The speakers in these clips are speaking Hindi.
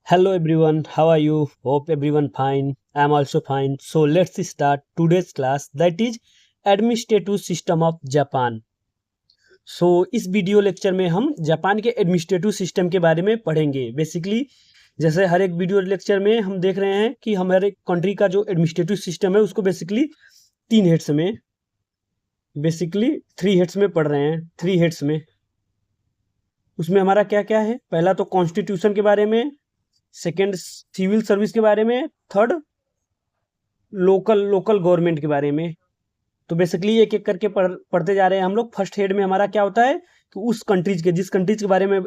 Hello everyone, how are you? Hope everyone fine. I am also fine. So let's start today's class, that is Administrative System of Japan. इस वीडियो लेक्चर में हम जापान के एडमिनिस्ट्रेटिव सिस्टम के बारे में पढ़ेंगे। बेसिकली जैसे हर एक वीडियो लेक्चर में हम देख रहे हैं कि हमारे कंट्री का जो एडमिनिस्ट्रेटिव सिस्टम है उसको बेसिकली 3 हेड्स में, बेसिकली 3 हेड्स में पढ़ रहे हैं। 3 हेड्स में उसमें हमारा क्या क्या है? पहला तो कॉन्स्टिट्यूशन के बारे में, सेकेंड सिविल सर्विस के बारे में, थर्ड लोकल गवर्नमेंट के बारे में। तो बेसिकली एक एक करके पढ़ते जा रहे हैं हम लोग। फर्स्ट हेड में हमारा क्या होता है कि उस कंट्रीज के, जिस कंट्रीज के बारे में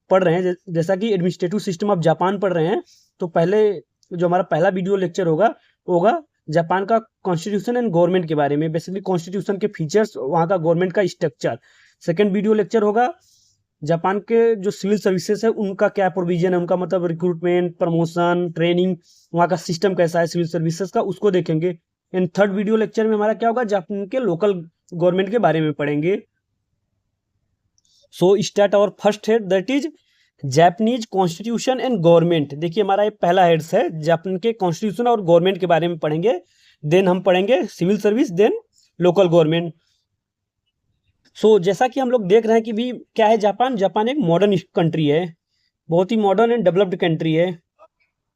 पढ़ रहे हैं, जैसा कि एडमिनिस्ट्रेटिव सिस्टम ऑफ जापान पढ़ रहे हैं, तो पहले जो हमारा पहला वीडियो लेक्चर होगा जापान का कॉन्स्टिट्यूशन एंड गवर्नमेंट के बारे में, बेसिकली कॉन्स्टिट्यूशन के फीचर्स, वहाँ का गवर्नमेंट का स्ट्रक्चर। सेकेंड वीडियो लेक्चर होगा जापान के जो सिविल सर्विसेज है उनका क्या प्रोविजन है, उनका मतलब रिक्रूटमेंट, प्रमोशन, ट्रेनिंग, वहाँ का सिस्टम कैसा है सिविल सर्विसेज का, उसको देखेंगे। एंड थर्ड वीडियो लेक्चर में हमारा क्या होगा, जापान के लोकल गवर्नमेंट के बारे में पढ़ेंगे। So start our first head, that is Japanese constitution and government. देखिए हमारा ये पहला हेड्स है, जापान के कॉन्स्टिट्यूशन और गवर्नमेंट के बारे में पढ़ेंगे। देन हम पढ़ेंगे civil service, then local government. जैसा कि हम लोग देख रहे हैं कि भी क्या है, जापान एक मॉडर्न कंट्री है, बहुत ही मॉडर्न एंड डेवलप्ड कंट्री है।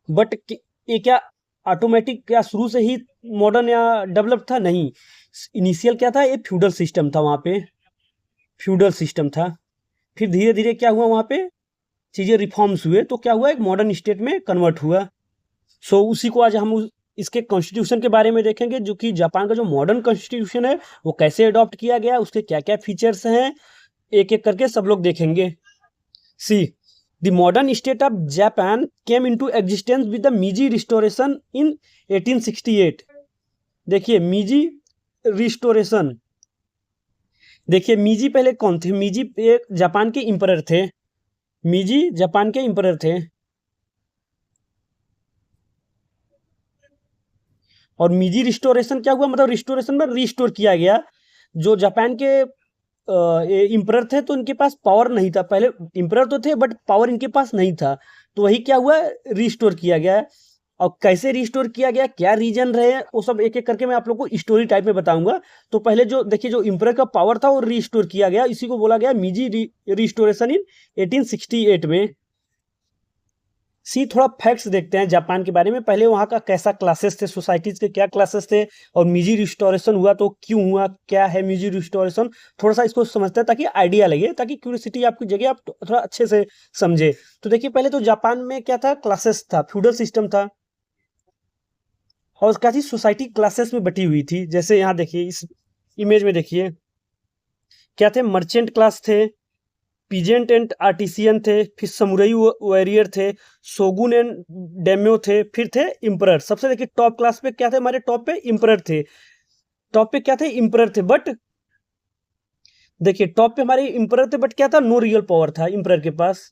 बट ये क्या ऑटोमेटिक, क्या शुरू से ही मॉडर्न या डेवलप्ड था? नहीं। इनिशियल क्या था, ये फ्यूडल सिस्टम था, वहाँ पे फ्यूडल सिस्टम था। फिर धीरे धीरे क्या हुआ, वहाँ पे चीज़ें रिफॉर्म्स हुए, तो क्या हुआ, एक मॉडर्न स्टेट में कन्वर्ट हुआ। उसी को आज हम इसके कॉन्स्टिट्यूशन के बारे में देखेंगे, जो कि जापान का जो मॉडर्न कॉन्स्टिट्यूशन है वो कैसे अडॉप्ट किया गया, उसके क्या क्या फीचर्स हैं, एक एक करके सब लोग देखेंगे। See the modern state of Japan came into existence with the Meiji restoration in 1868। देखिए मीजी रिस्टोरेशन, देखिए मीजी पहले कौन थे? मीजी एक जापान के इंपरर थे, मीजी जापान के इंपरर थे। और मीजी रिस्टोरेशन क्या हुआ, मतलब रिस्टोरेशन में रिस्टोर किया गया। जो जापान के इम्परर थे तो इनके पास पावर नहीं था, पहले इम्परर तो थे बट पावर इनके पास नहीं था, तो वही क्या हुआ, रिस्टोर किया गया। और कैसे रिस्टोर किया गया, क्या रीजन रहे, वो सब एक एक करके मैं आप लोग को स्टोरी टाइप में बताऊंगा। तो पहले जो देखिए, जो इम्परर का पावर था वो रिस्टोर किया गया, इसी को बोला गया मीजी रिस्टोरेशन इन 1868 में। थोड़ा फैक्ट्स देखते हैं जापान के बारे में। पहले वहाँ का कैसा क्लासेस थे, सोसाइटीज के क्या क्लासेस थे, और म्यूजी रिस्टोरेशन हुआ तो क्यों हुआ, क्या है म्यूजी रिस्टोरेशन, थोड़ा सा इसको समझते हैं ताकि आइडिया लगे, ताकि क्यूरियोसिटी आपकी जगह, आप थोड़ा अच्छे से समझे। तो देखिए पहले तो जापान में क्या था, क्लासेस था, फ्यूडल सिस्टम था, और उसका चीज सोसाइटी क्लासेस में बटी हुई थी। जैसे यहाँ देखिए, इस इमेज में देखिए क्या थे, मर्चेंट क्लास थे, पीजेंट एंड आर्टिसियन थे, फिर समुराई वॉरियर थे, शोगुन एंड डेम्यो थे, फिर थे इम्परर। सबसे देखिए टॉप क्लास पे क्या थे, हमारे टॉप पे इम्परर थे, टॉप पे क्या थे, इम्परर थे। बट देखिए टॉप पे हमारे इम्परर थे, बट क्या था, नो रियल पावर था इम्परर के पास,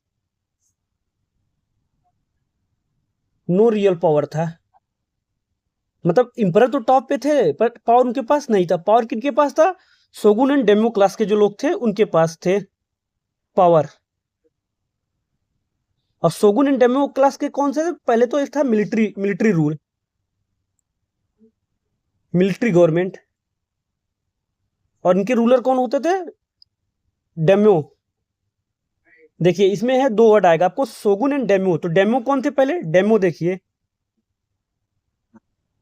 नो रियल पावर था। मतलब इम्परर तो टॉप पे थे बट पावर उनके पास नहीं था। पावर किनके पास था? शोगुन एंड डेम्यो क्लास के जो लोग थे उनके पास थे पावर। और शोगुन एंड डेम्यो क्लास के कौन से थे? पहले तो एक था military, military rule, military government. और इनके रूलर कौन होते थे? डेम्यो। देखिए इसमें है दो वर्ड आएगा आपको, शोगुन एंड डेम्यो। तो डेम्यो कौन थे पहले? डेम्यो देखिए,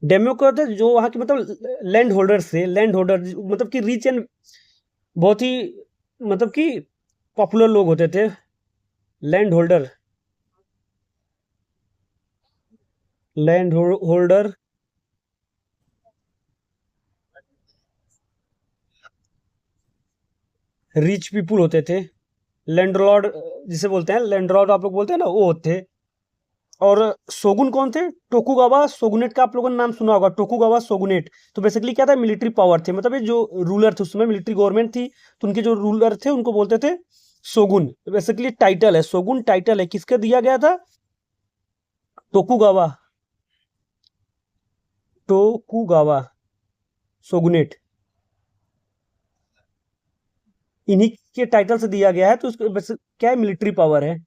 डेम्यो क्या होता है, जो वहां के मतलब लैंड होल्डर्स थे, लैंड होल्डर मतलब कि रिच एंड बहुत ही मतलब कि पॉपुलर लोग होते थे, land holder, land holder. Rich people होते थे, लैंडलॉर्ड जिसे बोलते हैं, लैंडलॉर्ड आप लोग बोलते हैं ना, वो होते। और शोगुन कौन थे? टोकुगावा शोगुनेट का आप लोगों ने नाम सुना होगा, टोकुगावा शोगुनेट। तो बेसिकली क्या था, मिलिट्री पावर थे, मतलब ये जो रूलर थे, उसमें मिलिट्री गवर्नमेंट थी, तो उनके जो रूलर थे उनको बोलते थे शोगुन। बेसिकली टाइटल है, शोगुन टाइटल है, किसके दिया गया था? टोकुगावा, टोकुगावा शोगुनेट, इन्हीं के टाइटल से दिया गया है। तो उसको क्या है, मिलिट्री पावर है।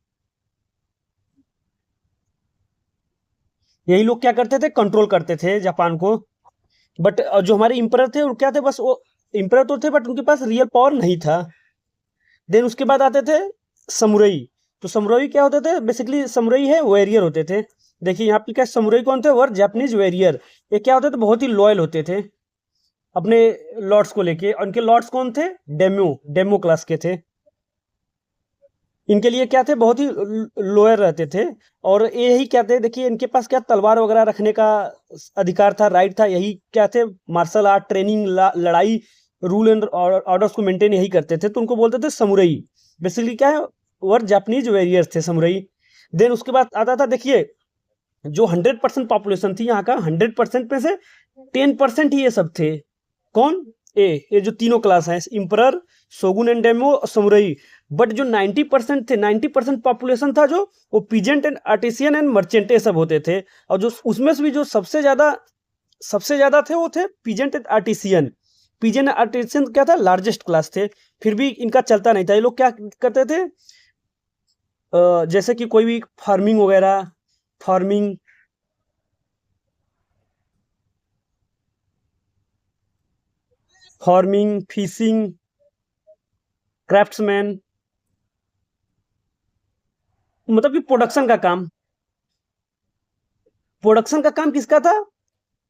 यही लोग क्या करते थे, कंट्रोल करते थे जापान को। बट जो हमारे इम्परर थे वो क्या थे, बस वो इम्परर तो थे बट उनके पास रियल पावर नहीं था। देन उसके बाद आते थे समुरई। तो समुरई क्या होते थे, बेसिकली समुरई है वॉरियर होते थे। देखिए यहाँ पे क्या, समुरई कौन थे, वर जापानीज वॉरियर। ये क्या होते थे, बहुत ही लॉयल होते थे अपने लॉर्ड्स को लेके। उनके लॉर्ड्स कौन थे, डेम्यो, डेमो क्लास के थे। इनके लिए क्या थे, बहुत ही लोअर रहते थे। और यही क्या थे, देखिए इनके पास क्या तलवार वगैरह रखने का अधिकार था, राइट था। यही क्या थे, मार्शल आर्ट ट्रेनिंग, लड़ाई, रूल एंड ऑर्डर्स को मेंटेन यही करते थे। तो उनको बोलते थे समुरई। बेसिकली क्या है, वर जापानीज वॉरियर्स थे समुरई। देन उसके बाद आता था, देखिए जो 100% पॉपुलेशन थी यहाँ का, 100% में से 10% ही ये सब थे। कौन, ये जो तीनों क्लास हैं, इम्परर, शोगुन एंड डेमो, समुरई। बट जो 90% थे, 90% पॉपुलेशन था जो, वो peasant and artisan and merchant ये सब होते थे। और जो उसमें से भी जो सबसे ज्यादा थे वो थे peasant and artisan. Peasant artisan क्या था, लार्जेस्ट क्लास थे। फिर भी इनका चलता नहीं था। ये लोग क्या करते थे, जैसे कि कोई भी फार्मिंग वगैरह, फार्मिंग, फिशिंग, क्राफ्ट्समैन, मतलब कि प्रोडक्शन का काम किसका था,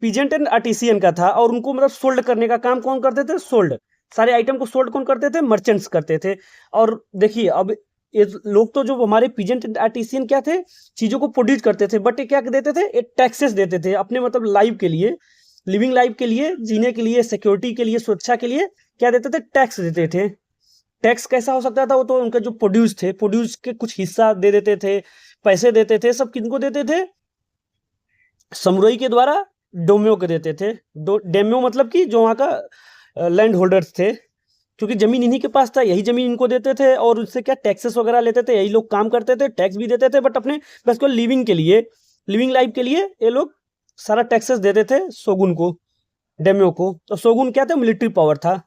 पीजेंट एंड आर्टिसियन का था। और उनको मतलब सोल्ड करने का काम कौन करते थे, सोल्ड, सारे आइटम को सोल्ड कौन करते थे, मर्चेंट्स करते थे। और देखिए अब ये लोग तो जो हमारे पीजेंट एंड आर्टिसियन क्या थे, चीजों को प्रोड्यूस करते थे, बट ये क्या देते थे, ये टैक्सेस देते थे अपने मतलब लाइफ के लिए, लिविंग लाइफ के लिए, जीने के लिए, सिक्योरिटी के लिए, सुरक्षा के लिए क्या देते थे, टैक्स देते थे। टैक्स कैसा हो सकता था, वो तो उनके जो प्रोड्यूस थे, प्रोड्यूस के कुछ हिस्सा दे देते थे, पैसे देते थे। सब किनको देते थे, समुराई के द्वारा डोम्यो को देते थे। डेम्यो मतलब कि जो वहाँ का लैंड होल्डर्स थे, क्योंकि जमीन इन्हीं के पास था, यही जमीन इनको देते थे। और उससे क्या टैक्सेस वगैरह लेते थे, यही लोग काम करते थे, टैक्स भी देते थे, बट अपने बस को लिविंग के लिए, लिविंग लाइफ के लिए ये लोग सारा टैक्सेस देते थे शोगुन को, डेम्यो को। तो शोगुन क्या था, मिलिट्री पावर था।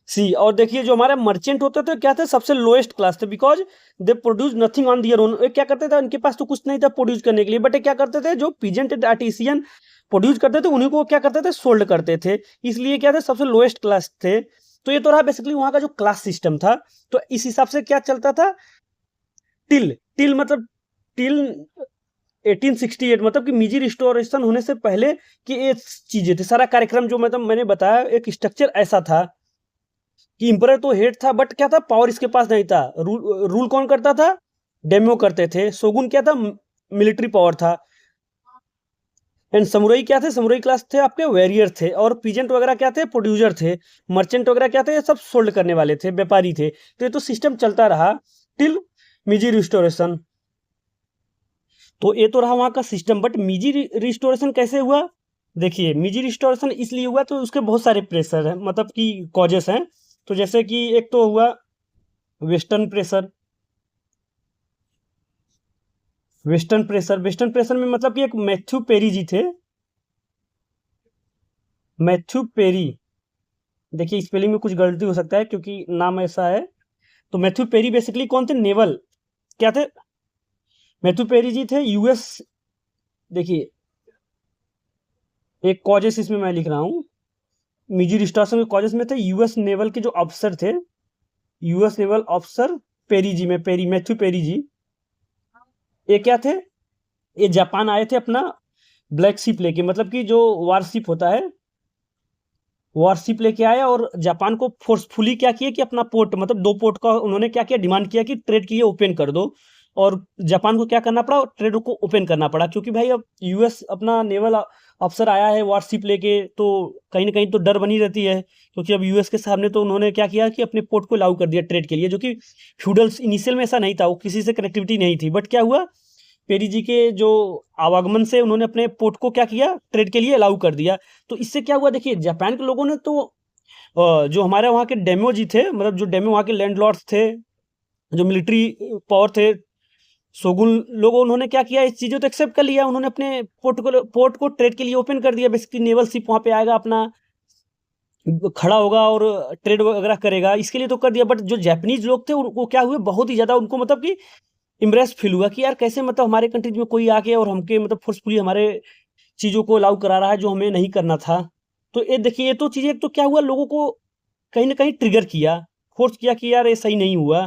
सी, और देखिए जो हमारे मर्चेंट होते थे क्या थे, सबसे लोएस्ट क्लास थे, because they produce nothing on their own. क्या करते थे, उनके पास तो कुछ नहीं था प्रोड्यूस करने के लिए, बट क्या करते थे, जो पीजेंट आर्टिसियन प्रोड्यूस करते थे उन्हीं को क्या करते थे, सोल्ड करते थे। इसलिए क्या थे, सबसे लोएस्ट क्लास थे। तो ये तो रहा बेसिकली वहां का जो क्लास सिस्टम था। तो इस हिसाब से क्या चलता था, टिल टिल मतलब टिल 1868, मतलब कि मीजी रिस्टोरेशन होने से पहले की ये चीजें थी, सारा कार्यक्रम जो मतलब मैंने बताया, एक स्ट्रक्चर ऐसा था कि इंपरर तो हेड था, बट क्या था, पावर इसके पास नहीं था। रूल कौन करता था, डेमो करते थे। शोगुन क्या था, मिलिट्री पावर था। एंड समुराई क्या थे, समुराई क्लास थे आपके वेरियर थे। और पीजेंट वगैरह क्या थे, प्रोड्यूसर थे। मर्चेंट वगैरह क्या थे, ये सब सोल्ड करने वाले थे, व्यापारी थे। तो ये तो सिस्टम चलता रहा टिल मीजी रिस्टोरेशन। तो ये तो रहा वहां का सिस्टम। बट मीजी रिस्टोरेशन कैसे हुआ, देखिए मीजी रिस्टोरेशन इसलिए हुआ, तो उसके बहुत सारे प्रेशर हैं, मतलब कि कॉजेस हैं। तो जैसे कि एक तो हुआ वेस्टर्न प्रेशर। वेस्टर्न प्रेशर में मतलब कि एक मैथ्यू पेरी जी थे, मैथ्यू पेरी। देखिए स्पेलिंग में कुछ गलती हो सकता है क्योंकि नाम ऐसा है। तो मैथ्यू पेरी बेसिकली कौन थे, नेवल क्या थे, मैथ्यू पेरी जी थे यूएस। देखिए एक कॉजेस इसमें मैं लिख रहा हूँ, मिजी रिस्टोरेशन के कॉजेस में थे यूएस नेवल के जो अफसर थे, यूएस नेवल अफसर पेरी जी, में पेरी, मैथ्यू पेरी जी। ये क्या थे, ये जापान आए थे अपना ब्लैक शिप लेके, मतलब कि जो वारशिप होता है, वारशिप लेके आया। और जापान को फोर्सफुली क्या किया कि अपना पोर्ट, मतलब दो पोर्ट का उन्होंने क्या किया, डिमांड किया कि ट्रेड के लिए ओपन कर दो। और जापान को क्या करना पड़ा, ट्रेड को ओपन करना पड़ा, क्योंकि भाई अब यूएस अपना नेवल अफसर आया है वारशिप लेके, तो कहीं ना कहीं तो डर बनी रहती है। क्योंकि अब यूएस के सामने तो उन्होंने क्या किया कि अपने पोर्ट को अलाउ कर दिया ट्रेड के लिए, जो कि फ्यूडल्स इनिशियल में ऐसा नहीं था, वो किसी से कनेक्टिविटी नहीं थी। बट क्या हुआ, पेरी जी के जो आवागमन से उन्होंने अपने पोर्ट को क्या किया, ट्रेड के लिए अलाउ कर दिया। तो इससे क्या हुआ, देखिए जापान के लोगों ने तो जो हमारे वहाँ के डेमो जी थे, मतलब जो डेमो वहाँ के लैंडलॉर्ड्स थे, जो मिलिट्री पावर थे, शोगुन लोगों, उन्होंने क्या किया, इस चीज़ों को एक्सेप्ट कर लिया। उन्होंने अपने पोर्ट को ट्रेड के लिए ओपन कर दिया। बेसिकली नेवल शिप वहाँ पे आएगा, अपना खड़ा होगा और ट्रेड वगैरह करेगा, इसके लिए तो कर दिया। बट जो जापानीज लोग थे उनको क्या हुए, बहुत ही ज़्यादा उनको मतलब कि इम्प्रेस फील हुआ कि यार कैसे मतलब हमारे कंट्रीज में कोई आके और हमके मतलब फोर्सफुली हमारे चीज़ों को अलाउ करा रहा है जो हमें नहीं करना था। तो ये देखिए, ये तो चीज़ें तो क्या हुआ, लोगों को कहीं न कहीं ट्रिगर किया, फ़ोर्स किया कि यार ये सही नहीं हुआ।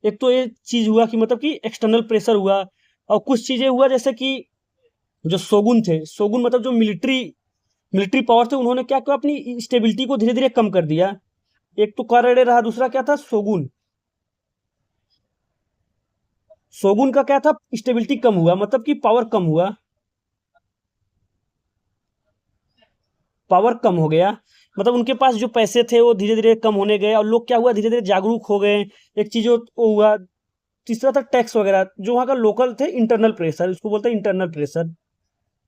एक तो ये चीज़ हुआ कि मतलब कि एक्सटर्नल प्रेशर हुआ, और कुछ चीज़ें हुआ जैसे कि जो शोगुन थे, शोगुन मतलब जो मिलिट्री मिलिट्री पावर थे, उन्होंने क्या किया, अपनी स्टेबिलिटी को धीरे-धीरे कम कर दिया। एक तो कारण ये रहा, दूसरा क्या था, शोगुन। शोगुन का क्या था, स्टेबिलिटी कम हुआ, मतलब कि पावर कम हुआ, पावर कम हो गया। मतलब उनके पास जो पैसे थे वो धीरे-धीरे कम होने गए, और लोग क्या हुआ, धीरे-धीरे जागरूक हो गए। एक चीज़ वो हुआ। तीसरा था टैक्स वगैरह, जो वहाँ का लोकल थे, इंटरनल प्रेशर, इसको बोलते हैं इंटरनल प्रेशर।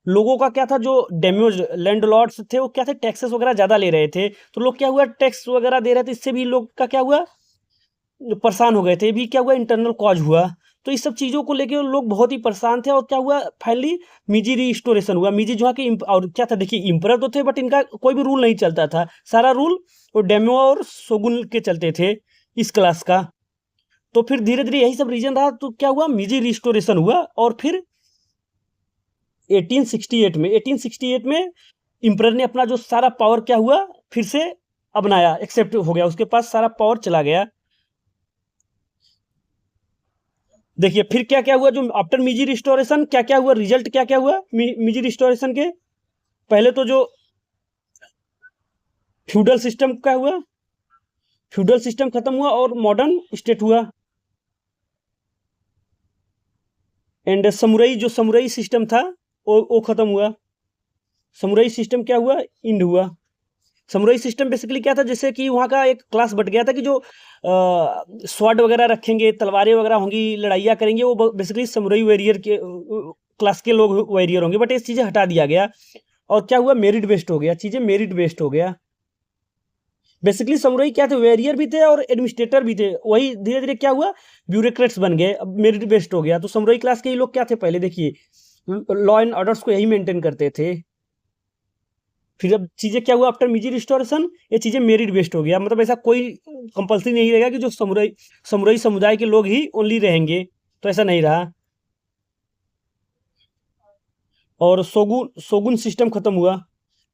लोगों का क्या था, जो डेम्यूज लैंडलॉर्ड्स थे वो क्या थे, टैक्सेस वगैरह ज़्यादा ले रहे थे, तो लोग क्या हुआ, टैक्स वगैरह दे रहे थे, इससे भी लोग का क्या हुआ, परेशान हो गए थे। ये भी क्या हुआ, इंटरनल कॉज हुआ। तो इस सब चीज़ों को लेके लोग बहुत ही परेशान थे, और क्या हुआ, फाइनली मीजी रिस्टोरेशन हुआ। मीजी जो है कि और क्या था, देखिए इम्परर तो थे, बट इनका कोई भी रूल नहीं चलता था, सारा रूल वो डेम्यो और शोगुन के चलते थे, इस क्लास का। तो फिर धीरे-धीरे यही सब रीजन रहा, तो क्या हुआ, मीजी रिस्टोरेशन हुआ, और फिर 1868 में इम्परर ने अपना जो सारा पावर क्या हुआ, फिर से अपनाया, एक्सेप्ट हो गया, उसके पास सारा पावर चला गया। देखिए फिर क्या क्या हुआ, जो आफ्टर मीजी रिस्टोरेशन क्या क्या हुआ, रिजल्ट क्या क्या हुआ मीजी रिस्टोरेशन के। पहले तो जो फ्यूडल सिस्टम का हुआ, फ्यूडल सिस्टम खत्म हुआ और मॉडर्न स्टेट हुआ। एंड समुराई, जो समुराई सिस्टम था वो खत्म हुआ। समुराई सिस्टम क्या हुआ, इंड हुआ। समुराई सिस्टम बेसिकली क्या था, जैसे कि वहाँ का एक क्लास बट गया था कि जो स्वॉर्ड वगैरह रखेंगे, तलवारें वगैरह होंगी, लड़ाइयाँ करेंगे, वो बेसिकली समुराई वॉरियर के क्लास के लोग वॉरियर होंगे, बट ये चीज़ें हटा दिया गया। और क्या हुआ, मेरिट बेस्ड हो गया, चीज़ें मेरिट बेस्ड हो गया। बेसिकली समुराई क्या थे, वेरियर भी थे और एडमिनिस्ट्रेटर भी थे, वही धीरे धीरे क्या हुआ, ब्यूरोक्रेट्स बन गए, अब मेरिट बेस्ड हो गया। तो समुराई क्लास के ही लोग क्या थे, पहले देखिए लॉ एंड ऑर्डर्स को यही मेंटेन करते थे। फिर अब चीज़ें क्या हुआ, आफ्टर मीजी रिस्टोरेशन ये चीज़ें मेरिट बेस्ड हो गया, मतलब ऐसा कोई कंपल्सरी नहीं रहेगा कि जो समुराई समुराई समुदाय के लोग ही ओनली रहेंगे, तो ऐसा नहीं रहा। और सोगुन सोगुन सिस्टम खत्म हुआ,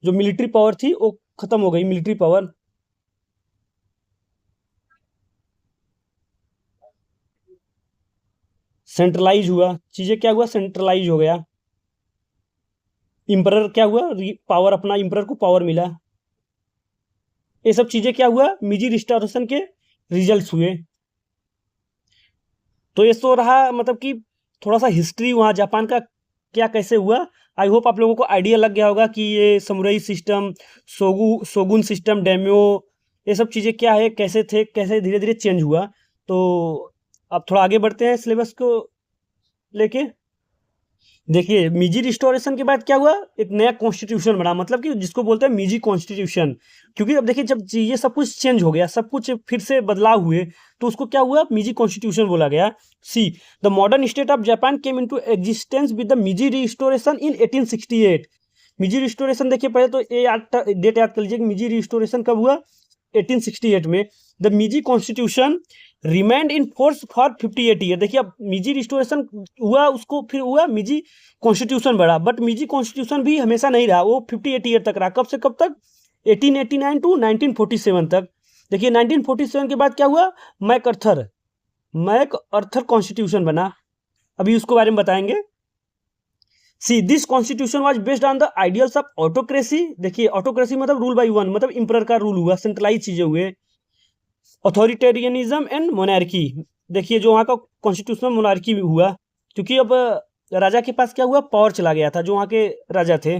जो मिलिट्री पावर थी वो खत्म हो गई, मिलिट्री पावर। सेंट्रलाइज हुआ, चीज़ें क्या हुआ, सेंट्रलाइज हो गया। इम्परर क्या हुआ, पावर अपना, इम्परर को पावर मिला। ये सब चीज़ें क्या हुआ, मीजी रिस्टोरेशन के रिजल्ट्स हुए। तो ये तो रहा मतलब कि थोड़ा सा हिस्ट्री वहाँ जापान का क्या कैसे हुआ। आई होप आप लोगों को आइडिया लग गया होगा कि ये समुराई सिस्टम, सोगुन सिस्टम, डेम्यो, ये सब चीज़ें क्या है, कैसे थे, कैसे धीरे धीरे चेंज हुआ। तो अब थोड़ा आगे बढ़ते हैं सिलेबस को लेके। देखिए मीजी रिस्टोरेशन के बाद क्या हुआ, एक नया कॉन्स्टिट्यूशन बना, मतलब कि जिसको बोलते हैं मीजी कॉन्स्टिट्यूशन। क्योंकि अब देखिए जब ये सब कुछ चेंज हो गया, सब कुछ फिर से बदलाव हुए, तो उसको क्या हुआ, मीजी कॉन्स्टिट्यूशन बोला गया। सी the modern state of Japan came into existence with the Meiji restoration in 1868। मीजी restoration देखिए, पहले तो ये डेट याद कर लीजिए कि मीजी रिस्टोरेशन कब हुआ, 1868 में। The मीजी constitution remained in force for 58 year. देखिए अब मीजी रिस्टोरेशन हुआ, उसको फिर हुआ मीजी कॉन्स्टिट्यूशन बढ़ा, बट मीजी कॉन्स्टिट्यूशन भी हमेशा नहीं रहा, वो 58 ईयर तक रहा। कब से कब तक, 1889 टू 1947 तक। देखिए 1947 के बाद क्या हुआ, मैक अर्थर कॉन्स्टिट्यूशन बना, अभी उसको बारे में बताएंगे। See this constitution was based on the ideals of autocracy. देखिए ऑटोक्रेसी मतलब रूल बाई वन, मतलब इंपरर का रूल हुआ, सेंट्रलाइज चीजें हुए। ऑथोरिटेरियनिज्म एंड मोनार्की, देखिए जो वहाँ का कॉन्स्टिट्यूशनल मोनार्की हुआ, क्योंकि अब राजा के पास क्या हुआ, पावर चला गया था, जो वहाँ के राजा थे।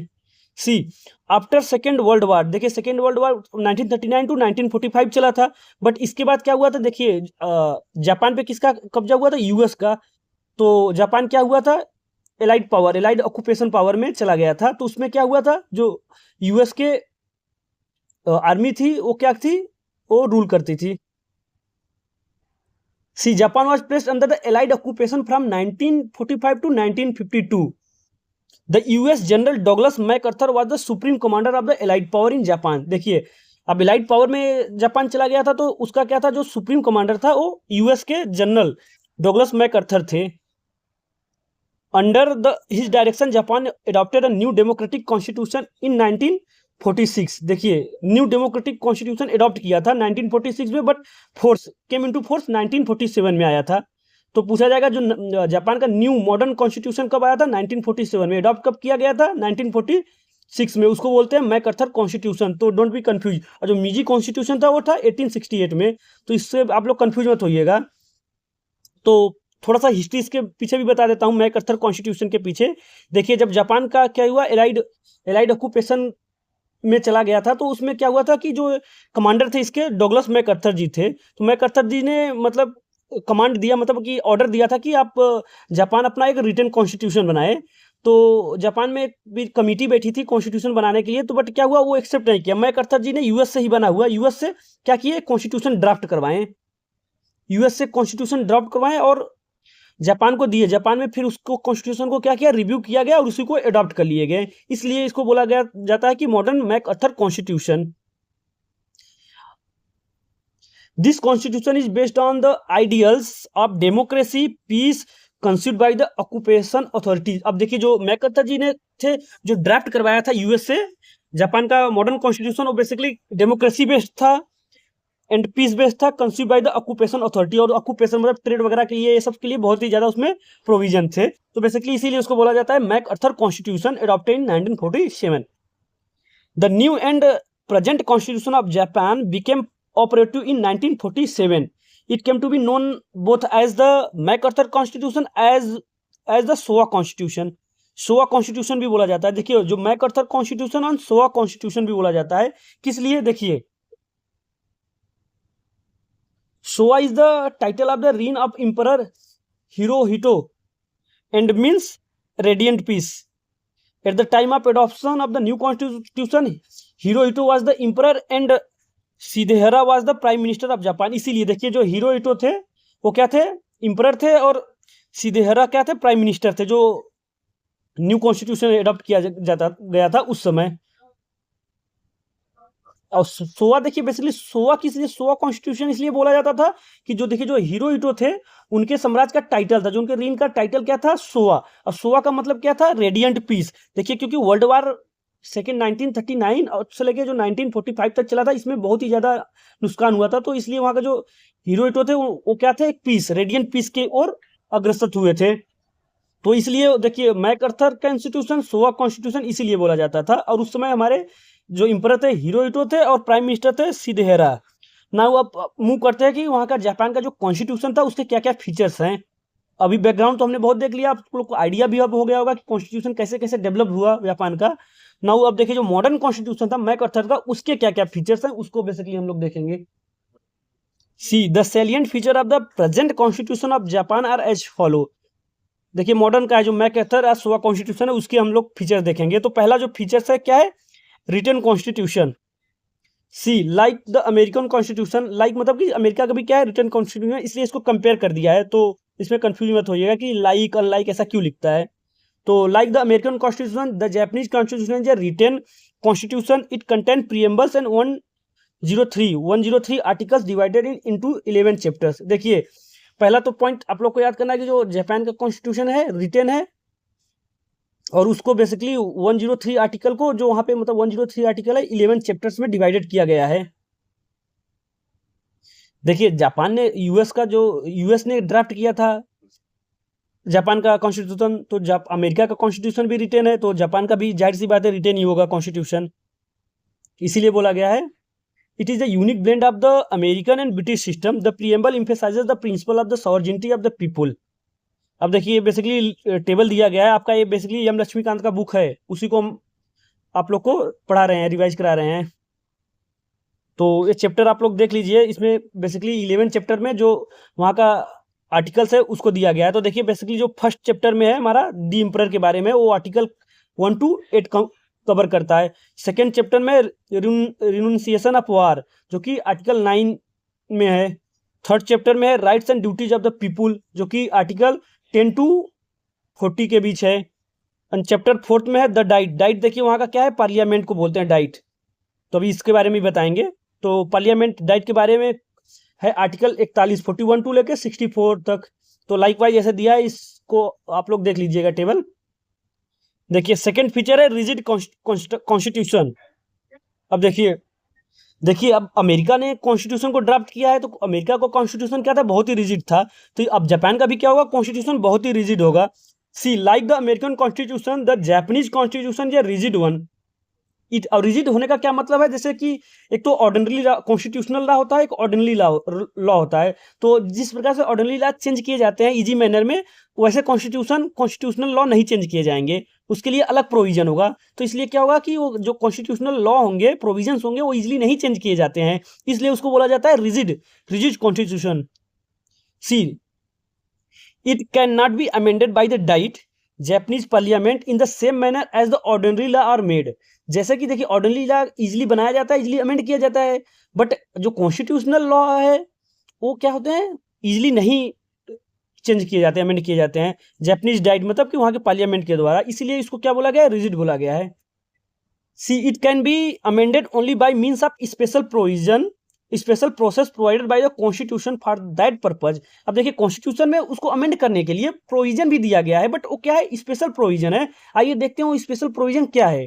सी आफ्टर सेकेंड वर्ल्ड वार, देखिए सेकेंड वर्ल्ड वार 1939 टू 1945 चला था, बट इसके बाद क्या हुआ था, देखिए जापान पे किसका कब्जा हुआ था, यूएस का। तो जापान क्या हुआ था, allied power, allied occupation power में चला गया था। तो उसमें क्या हुआ था, जो यूएस के आर्मी थी वो क्या थी, वो रूल करती थी। See Japan was placed under the Allied occupation from 1945 to 1952. The US General Douglas MacArthur was the supreme commander of the Allied power in Japan. देखिए अब एलाइड पावर में जापान चला गया था, तो उसका क्या था, जो सुप्रीम कमांडर था वो यूएस के जनरल डॉगलस मैकअर्थर थे। Under the his direction Japan adopted a new democratic constitution in 1946। देखिए न्यू डेमोक्रेटिक कॉन्स्टिट्यूशन अडॉप्ट किया था 1946 में, but force came into force 1947 में आया था। तो पूछा जाएगा जो जापान का न्यू मॉडर्न कॉन्स्टिट्यूशन कब आया था? 1947 में। अडॉप्ट कब किया गया था? 1946 में। उसको बोलते हैं मैकआर्थर कॉन्स्टिट्यूशन, तो डोंट बी कंफ्यूज। और जो मीजी कॉन्स्टिट्यूशन था वो था 1868 में, तो इससे आप लोग कंफ्यूज मत होइएगा। तो थोड़ा सा हिस्ट्री इसके पीछे भी बता देता हूँ, मैकआर्थर कॉन्स्टिट्यूशन के पीछे। देखिए जब जापान का क्या हुआ, एलाइड ऑक्यूपेशन में चला गया था, तो उसमें क्या हुआ था कि जो कमांडर थे इसके, डॉगलस मैकआर्थर जी थे। तो मैकआर्थर जी ने मतलब कमांड दिया, मतलब कि ऑर्डर दिया था कि आप जापान अपना एक रिटन कॉन्स्टिट्यूशन बनाए। तो जापान में एक भी कमेटी बैठी थी कॉन्स्टिट्यूशन बनाने के लिए, तो बट क्या हुआ, वो एक्सेप्ट नहीं किया। मैकआर्थर जी ने यूएस से ही बना हुआ, यूएस से क्या किए, कॉन्स्टिट्यूशन ड्राफ्ट करवाएं, यूएस से कॉन्स्टिट्यूशन ड्राफ्ट करवाएं और जापान को दिए। जापान में फिर उसको कॉन्स्टिट्यूशन को क्या किया, रिव्यू किया गया और उसी को अडॉप्ट कर लिए गए। इसलिए इसको बोला गया जाता है कि modern MacArthur constitution. This constitution is based on the ideals of democracy, peace, conceived by the occupation authorities. अब देखिए जो मैकआर्थर जी ने थे, जो ड्राफ्ट करवाया था यूएस से जापान का मॉडर्न कॉन्स्टिट्यूशन, वो बेसिकली डेमोक्रेसी बेस्ड था एंड पीस बेस्ड था, conceive bye the occupation authority. और ऑक्यूपेशन मतलब ट्रेड वगैरह के लिए, ये सब के लिए बहुत ही ज्यादा उसमें प्रोविजन थे। तो बेसिकली इसीलिए उसको बोला जाता है MacArthur constitution adopted in 1947। The new and present constitution of Japan became operative in 1947. It came to be known both as the MacArthur Constitution as the SOA Constitution. SOA Constitution भी बोला जाता है। देखिए जो MacArthur Constitution और SOA Constitution भी बोला जाता है, किस लिए? देखिए SOA is the title of the reign of Emperor Hirohito and means radiant peace. At the time of adoption of the new constitution, Hirohito was the emperor and Shidehara was the prime minister of Japan. इसीलिए देखिए जो हिरोहितो थे वो क्या थे, इंपरर थे, और सीदेहरा क्या थे, प्राइम मिनिस्टर थे, जो न्यू कॉन्स्टिट्यूशन अडॉप्ट किया जाता गया था उस समय। और सोवा देखिए बेसिकली सोवा किस लिए, सोवा कॉन्स्टिट्यूशन इसलिए बोला जाता था कि जो देखिए जो हिरोहितो थे उनके साम्राज्य का टाइटल था, जो उनके रीन का टाइटल क्या था, सोवा। और सोवा का मतलब क्या था, रेडियंट पीस। देखिए क्योंकि वर्ल्ड वार सेकेंड 1939 और से लेके जो 1945 तक चला था, इसमें बहुत ही ज्यादा नुकसान हुआ था, तो इसलिए वहां का जो हिरोहितो थे वो क्या थे, एक पीस, रेडियंट पीस के ओर अग्रसर हुए थे। तो इसलिए देखिए मैकआर्थर कॉन्स्टिट्यूशन, सोवा कॉन्स्टिट्यूशन इसीलिए बोला जाता था। और उस समय हमारे जो इंपरर थे हिरोहितो थे और प्राइम मिनिस्टर थे सीदेहरा। नाउ अब मूव करते हैं कि वहां का जापान का जो कॉन्स्टिट्यूशन था उसके क्या क्या फीचर्स हैं। अभी बैकग्राउंड तो हमने बहुत देख लिया, आप लोग को आइडिया भी अब हो गया होगा कि कॉन्स्टिट्यूशन कैसे कैसे डेवलप हुआ जापान का। नाउ अब देखिए जो मॉडर्न कॉन्स्टिट्यूशन था मैकआर्थर का, उसके क्या क्या फीचर्स हैं उसको बेसिकली हम लोग देखेंगे। See the salient feature of the present constitution of Japan are as follow. देखिए मॉडर्न का है जो मैकआर्थर और सोवा कॉन्स्टिट्यूशन है, उसके हम लोग फीचर देखेंगे। तो पहला जो फीचर्स है क्या है, written constitution. See like the American constitution, like मतलब कि अमेरिका का भी क्या है, रिटन कॉन्स्टिट्यूशन, इसलिए इसको कंपेयर कर दिया है। तो इसमें कंफ्यूज मत होइएगा कि लाइक अनलाइक ऐसा क्यों लिखता है। तो like the American constitution, the Japanese constitution is a written constitution, it contain preambles and 103 articles divided into 11 chapters. देखिए पहला तो पॉइंट आप लोग को याद करना है कि जो जापान का कॉन्स्टिट्यूशन है रिटन है, और उसको बेसिकली 103 आर्टिकल को, जो वहां पे मतलब 103 आर्टिकल है, 11 चैप्टर्स में डिवाइडेड किया गया है। देखिए जापान ने यूएस ने ड्राफ्ट किया था जापान का कॉन्स्टिट्यूशन, तो अमेरिका का कॉन्स्टिट्यूशन भी रिटेन है, तो जापान का भी जाहिर सी बात है रिटेन ही होगा कॉन्स्टिट्यूशन, इसीलिए बोला गया है। It is the unique blend of the American and British system, the preamble emphasises the principle of the sovereignty of the people. अब देखिए बेसिकली टेबल दिया गया है आपका, ये बेसिकली एम लक्ष्मीकांत का बुक है, उसी को हम आप लोग को पढ़ा रहे हैं, रिवाइज करा रहे हैं। तो ये चैप्टर आप लोग देख लीजिए, इसमें बेसिकली 11 चैप्टर में जो वहाँ का आर्टिकल्स है उसको दिया गया है। तो देखिए बेसिकली जो फर्स्ट चैप्टर में है हमारा दी एम्परर के बारे में, वो आर्टिकल 1 to 8 कवर करता है। सेकेंड चैप्टर में रिनुंसिएशन ऑफ वार, जो कि आर्टिकल 9 में है। थर्ड चैप्टर में है rights and duties of the people, जो कि आर्टिकल 10 to 40 के बीच है। एंड चैप्टर 4 में है द डाइट। डाइट देखिए वहाँ का क्या है, पार्लियामेंट को बोलते हैं डाइट, तो अभी इसके बारे में बताएंगे। तो पार्लियामेंट डाइट के बारे में है आर्टिकल 41 to लेके 64 तक। तो लाइकवाइज ऐसे दिया है, इसको आप लोग देख लीजिएगा टेबल। देखिए सेकंड फीचर है रिजिड कॉन्स्टिट्यूशन। अब देखिए देखिए अब अमेरिका ने कॉन्स्टिट्यूशन को ड्राफ्ट किया है, तो अमेरिका का कॉन्स्टिट्यूशन क्या था, बहुत ही रिजिड था। तो अब जापान का भी क्या होगा, कॉन्स्टिट्यूशन बहुत ही रिजिड होगा। See like the American constitution the Japanese constitution या रिजिड वन। इट और रिजिड होने का क्या मतलब है, जैसे कि एक तो ऑर्डिनरी कॉन्स्टिट्यूशनल लॉ होता है, एक ऑर्डिनरी लॉ होता है। तो जिस प्रकार से ऑर्डिनरी लॉ चेंज किए जाते हैं इजी मैनर में, वैसे कॉन्स्टिट्यूशनल लॉ नहीं चेंज किए जाएंगे, उसके लिए अलग प्रोविजन होगा। तो इसलिए क्या होगा कि वो जो कॉन्स्टिट्यूशनल लॉ होंगे, प्रोविजंस होंगे, वो इजिली नहीं चेंज किए जाते हैं, इसलिए उसको बोला जाता है rigid constitution. See it can not be amended by the Diet Japanese parliament in the same manner as the ordinary law are made. जैसे कि देखिए ऑर्डिनरी लॉ इजिली बनाया जाता है, इजिली अमेंड किया जाता है, बट जो कॉन्स्टिट्यूशनल लॉ है वो क्या होते हैं, इजिली नहीं चेंज किए जाते हैं, अमेंड किए जाते हैं जापानीज डाइट मतलब कि वहां के पार्लियामेंट के द्वारा, इसीलिए इसको क्या बोला गया है, रिजिड बोला गया है। सी it can be amended only by means of special provision special process provided by the constitution for that purpose. अब देखिए कॉन्स्टिट्यूशन में उसको अमेंड करने के लिए प्रोविजन भी दिया गया है, बट वो क्या है, स्पेशल प्रोविजन है। आइए देखते हैं वो स्पेशल प्रोविजन क्या है।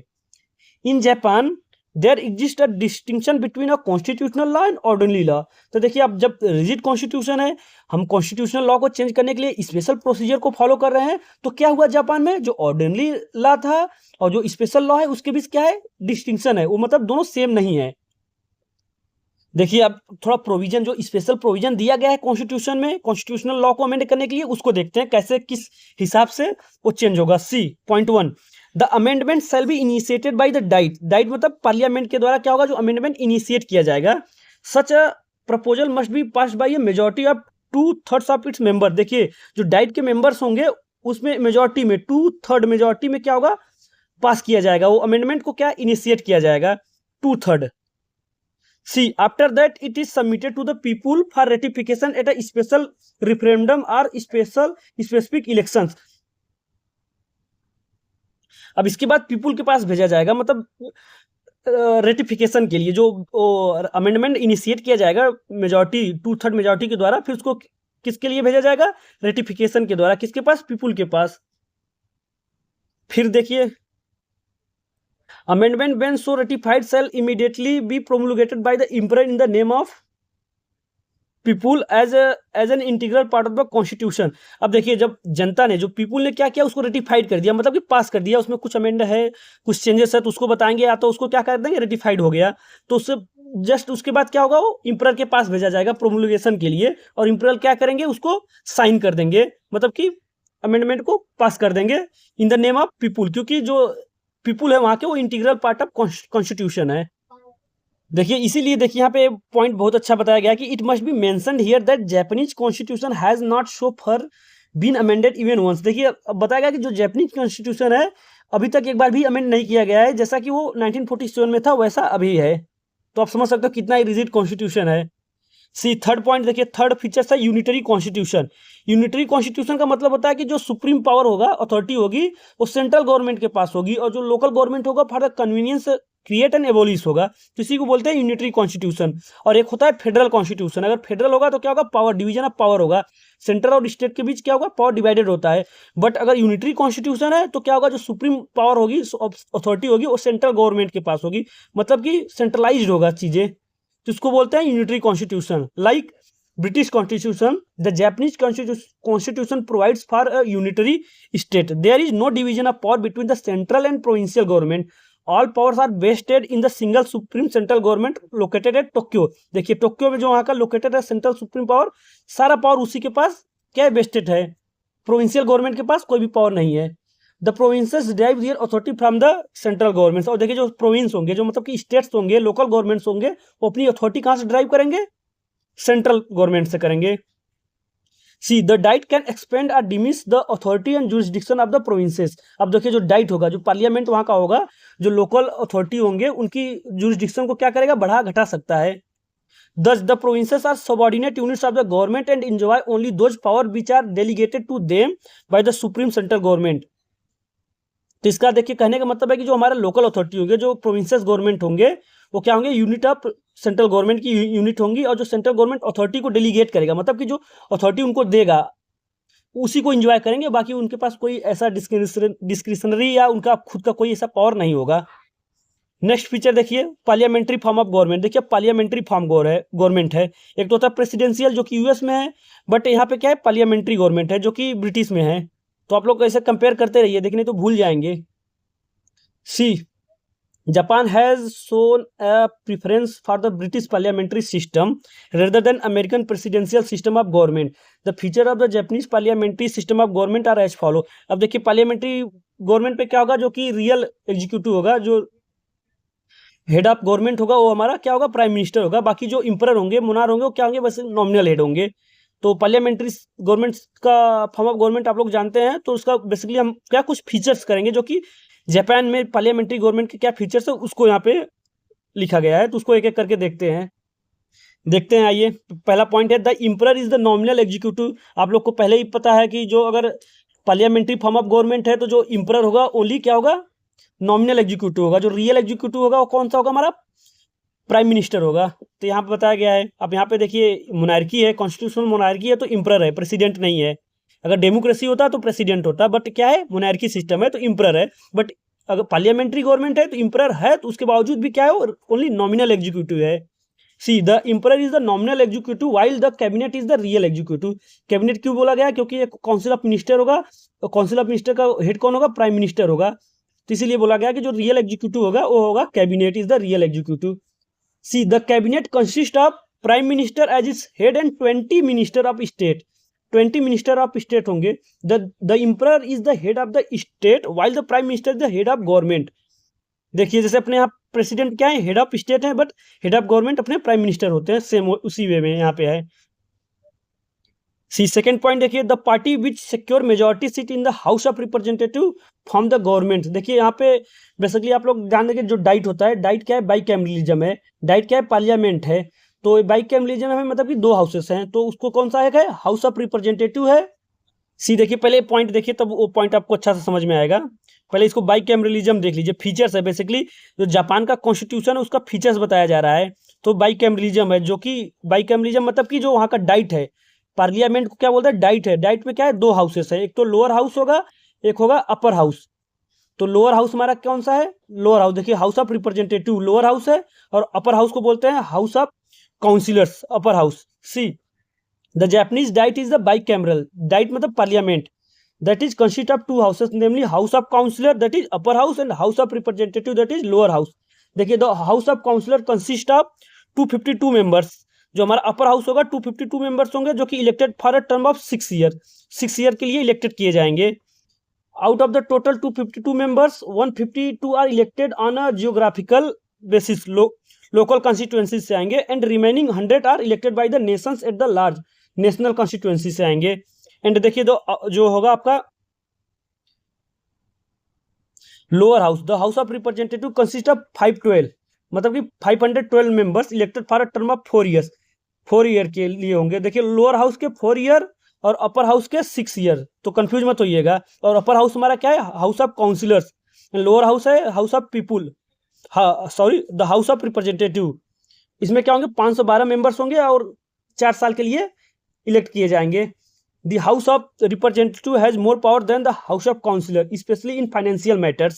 In Japan there exist a distinction between a constitutional law and ordinary law. तो देखिए अब जब रिजिड कॉन्स्टिट्यूशन है, हम कॉन्स्टिट्यूशनल लॉ को चेंज करने के लिए स्पेशल प्रोसीजर को फॉलो कर रहे हैं, तो क्या हुआ जापान में, जो ऑर्डिनरी लॉ था और जो स्पेशल लॉ है उसके बीच क्या है, डिस्टिंक्शन है, वो मतलब दोनों सेम नहीं है। देखिए अब थोड़ा प्रोविजन जो स्पेशल प्रोविजन दिया गया है कॉन्स्टिट्यूशन में कॉन्स्टिट्यूशनल लॉ को अमेंड करने के लिए, उसको देखते हैं कैसे किस हिसाब से वो चेंज होगा। See point 1 the amendment shall be initiated by the diet मतलब पार्लियामेंट के द्वारा क्या होगा, जो अमेंडमेंट इनिशिएट किया जाएगा। Such a proposal must be passed by a majority of 2/3 of its member. देखिए जो डाइट के मेंबर्स होंगे उसमें मेजॉरिटी में 2/3 मेजॉरिटी में क्या होगा, पास किया जाएगा, वो अमेंडमेंट को क्या इनिशिएट किया जाएगा 2/3। See, after that it is submitted to the people for ratification at a special referendum or specific elections। अब इसके बाद पीपुल के पास भेजा जाएगा, मतलब रेटिफिकेशन के लिए जो अमेंडमेंट इनिशिएट किया जाएगा मेजॉरिटी 2/3 मेजॉरिटी के द्वारा, फिर उसको किसके लिए भेजा जाएगा, रेटिफिकेशन के द्वारा, किसके पास, पीपुल के पास। फिर देखिए amendment when so ratified shall immediately be promulgated by the emperor in the name of people as an integral part of the constitution. अब देखिए जब जनता ने, जो पीपुल ने क्या किया, उसको रेटिफाइड कर दिया, मतलब कि पास कर दिया, उसमें कुछ अमेंड है, कुछ चेंजेस है, तो उसको बताएंगे या तो उसको क्या कर देंगे, रेटिफाइड हो गया, तो उससे जस्ट उसके बाद क्या होगा, वो इंपरर के पास भेजा जाएगा प्रोमुलगेशन के लिए, और इंपरर क्या करेंगे, उसको साइन कर देंगे, मतलब कि अमेंडमेंट को पास कर देंगे in the name of people, क्योंकि जो पीपुल है वहां के, वो इंटीग्रल पार्ट ऑफ कॉन्स्टिट्यूशन है। देखिए इसीलिए देखिए यहाँ पे पॉइंट बहुत अच्छा बताया गया कि it must be mentioned here that Japanese constitution has not so far been amended even once. देखिए अब बताया गया कि जो जापानीज कॉन्स्टिट्यूशन है अभी तक एक बार भी अमेंड नहीं किया गया है, जैसा कि वो 1947 में था वैसा अभी है। तो आप समझ सकते हो कितना ही रिजिड कॉन्स्टिट्यूशन है। सी थर्ड पॉइंट देखिए, थर्ड फीचर है यूनिटरी कॉन्स्टिट्यूशन। यूनिटरी कॉन्स्टिट्यूशन का मतलब होता है कि जो सुप्रीम पावर होगा, अथॉरिटी होगी, वो सेंट्रल गवर्नमेंट के पास होगी, और जो लोकल गवर्नमेंट होगा for the convenience create and abolish होगा, तो इसी को बोलते हैं यूनिटरी कॉन्स्टिट्यूशन। और एक होता है फेडरल कॉन्स्टिट्यूशन। अगर फेडरल होगा तो क्या होगा, पावर डिवीजन ऑफ पावर होगा, सेंट्रल और स्टेट के बीच क्या होगा, पावर डिवाइडेड होता है। बट अगर यूनिटरी कॉन्स्टिट्यूशन है तो क्या होगा, जो सुप्रीम पावर होगी, अथॉरिटी होगी, वो सेंट्रल गवर्नमेंट के पास होगी, मतलब कि सेंट्रलाइज्ड होगा चीजें, तो इसको बोलते हैं unitary constitution. Like British constitution, the Japanese constitution provides for a unitary state, there is no division of power between the central and provincial government, all powers are vested in the single supreme central government located at Tokyo. देखिए टोक्यो में जो वहां का लोकेटेड है सेंट्रल सुप्रीम पावर, सारा पावर उसी के पास क्या वेस्टेड है, प्रोविंशियल गवर्नमेंट के पास कोई भी पावर नहीं है। The provinces derive their authority from the central government. और देखिए जो प्रोविंस होंगे, जो मतलब कि स्टेट्स होंगे, लोकल गवर्नमेंट्स होंगे, वो अपनी अथॉरिटी कहां से ड्राइव करेंगे, सेंट्रल गवर्नमेंट से करेंगे। See the diet can expand or diminish the authority and jurisdiction of the provinces. अब देखिए जो डाइट होगा, जो पार्लियामेंट वहां का होगा, जो लोकल अथॉरिटी होंगे, उनकी जुरिस्डिक्शन को क्या करेगा, बढ़ा घटा सकता है। Thus, the provinces are subordinate units of the government and enjoy only those power which are delegated to them by the supreme central government। तो इसका देखिए कहने का मतलब है कि जो हमारा लोकल अथॉरिटी होंगे, जो प्रोविंसेस गवर्नमेंट होंगे, वो क्या होंगे, यूनिट ऑफ सेंट्रल गवर्नमेंट की यूनिट होंगी, और जो सेंट्रल गवर्नमेंट अथॉरिटी को डेलीगेट करेगा, मतलब कि जो अथॉरिटी उनको देगा, उसी को एंजॉय करेंगे, बाकी उनके पास कोई ऐसा डिस्क्रिशनरी या उनका खुद का कोई ऐसा पावर नहीं होगा। नेक्स्ट फीचर देखिए, पार्लियामेंट्री फॉर्म ऑफ गवर्नमेंट। देखिए पार्लियामेंट्री फॉर्म गवर्नमेंट है। एक तो होता है प्रेसिडेंशियल जो कि यूएस में है, बट यहाँ पे क्या है, पार्लियामेंट्री गवर्नमेंट है जो कि ब्रिटिश में है। तो आप लोग ऐसे कंपेयर करते रहिए, देखने तो भूल जाएंगे। सी, Japan has shown a preference for the British parliamentary system rather than American presidential system of government. The feature of the Japanese parliamentary system of government are as follow. अब देखिए पार्लियामेंट्री गवर्नमेंट पे क्या होगा, जो कि रियल एग्जीक्यूटिव होगा, जो हेड ऑफ गवर्नमेंट होगा वो हमारा क्या होगा, प्राइम मिनिस्टर होगा। बाकी जो इंपरर होंगे, मुनार होंगे, वो क्या होंगे, बस नॉमिनल हेड होंगे। तो पार्लियामेंट्री गवर्नमेंट का फॉर्म ऑफ गवर्नमेंट आप लोग जानते हैं, तो उसका बेसिकली हम क्या कुछ फीचर्स करेंगे जो कि जापान में पार्लियामेंट्री गवर्नमेंट के क्या फीचर्स है उसको यहाँ पे लिखा गया है। तो उसको एक एक करके देखते हैं। आइए, पहला पॉइंट है the emperor is the nominal executive. आप लोग को पहले ही पता है कि जो अगर पार्लियामेंट्री फॉर्म ऑफ गवर्नमेंट है तो जो इंपरर होगा ओनली क्या होगा, नॉमिनल एग्जीक्यूटिव होगा। जो रियल एग्जीक्यूटिव होगा वो कौन सा होगा, हमारा प्राइम मिनिस्टर होगा। तो यहाँ पे बताया गया है। अब यहाँ पे देखिए मोनार्की है, कॉन्स्टिट्यूशनल मोनार्की है, तो इंपरर है, प्रेसिडेंट नहीं है। अगर डेमोक्रेसी होता तो प्रेसिडेंट होता, बट क्या है, मोनार्की सिस्टम है तो इंपरर है। बट अगर पार्लियामेंट्री गवर्नमेंट है तो इंपरर है, तो उसके बावजूद भी क्या है, ओनली नॉमिनल एग्जीक्यूटिव है। See, the emperor is the nominal executive while the cabinet is the real executive. Cabinet क्यों बोला गया, क्योंकि एक काउंसिल ऑफ मिनिस्टर होगा, और काउंसिल ऑफ मिनिस्टर का हेड कौन होगा, प्राइम मिनिस्टर होगा। तो इसीलिए बोला गया कि जो रियल एग्जीक्यूटिव होगा वो होगा cabinet is the real executive. See, the cabinet consist of prime minister as its head and 20 minister of state. 20 minister of state होंगे। The emperor is the head of the state while the prime minister the head of government. देखिए जैसे अपने यहाँ प्रेसिडेंट क्या है, हेड ऑफ स्टेट है, बट हेड ऑफ गवर्नमेंट अपने प्राइम मिनिस्टर होते हैं, सेम उसी वे में यहाँ पे है। सी, सेकेंड पॉइंट देखिए, the party which secure majority seat in the house of representative from the government. देखिए यहाँ पे बेसिकली आप लोग ध्यान देंगे, जो डाइट होता है, डाइट क्या है, बाइकैमरलिज्म है। डाइट क्या है, पार्लियामेंट है। तो बाइकैमरलिज्म में मतलब कि दो हाउसेस हैं, तो उसको कौन सा है, हाउस ऑफ रिप्रेजेंटेटिव है। सी, देखिए पहले पॉइंट देखिए, तब वो पॉइंट आपको अच्छा से समझ में आएगा। पहले इसको बाइकैमरलिज्म देख लीजिए, फीचर्स है बेसिकली, जो जापान का कॉन्स्टिट्यूशन है उसका फीचर्स बताया जा रहा है। तो बाइकैमरलिज्म है, जो कि बाइकैमरलिज्म मतलब कि जो वहाँ का डाइट है, पार्लियामेंट को क्या बोलते हैं, डाइट है। डाइट में क्या है, दो हाउसेस है, एक तो लोअर हाउस होगा, एक होगा अपर हाउस। तो लोअर हाउस हमारा कौन सा है, लोअर हाउस। देखिए house of representative lower house है, और अपर हाउस को बोलते हैं house of councillors, upper house. See, the Japanese diet is the bicameral. Diet मतलब parliament, that is consist of two houses, namely house of councillor that is upper house and house of representative that is lower house. देखिए the house of councillor consist of 252 members. जो हमारा अपर हाउस होगा 252 मेंबर्स होंगे, जो कि elected for a term of 6 year, 6 year के लिए इलेक्टेड किए जाएंगे। Out of the total 252 members 152 are elected on a geographical basis, local constituency से आएंगे, and remaining 100 are elected by the nations at the large, national constituency से आएंगे। एंड देखिए जो होगा आपका lower house, the house of representative consist of 512, मतलब कि 512 members elected for a term of 4 years, 4 year के लिए होंगे। देखिए लोअर हाउस के 4 ईयर और अपर हाउस के 6 ईयर, तो कंफ्यूज मत होइएगा। और अपर हाउस हमारा क्या है, house of councillors. Lower house है हाउस ऑफ पीपुल, हाँ sorry, the house of representative. इसमें क्या होंगे, 512 मेंबर्स होंगे और 4 साल के लिए इलेक्ट किए जाएंगे। The House of Representative has more power than the House of Councillor, especially in financial matters.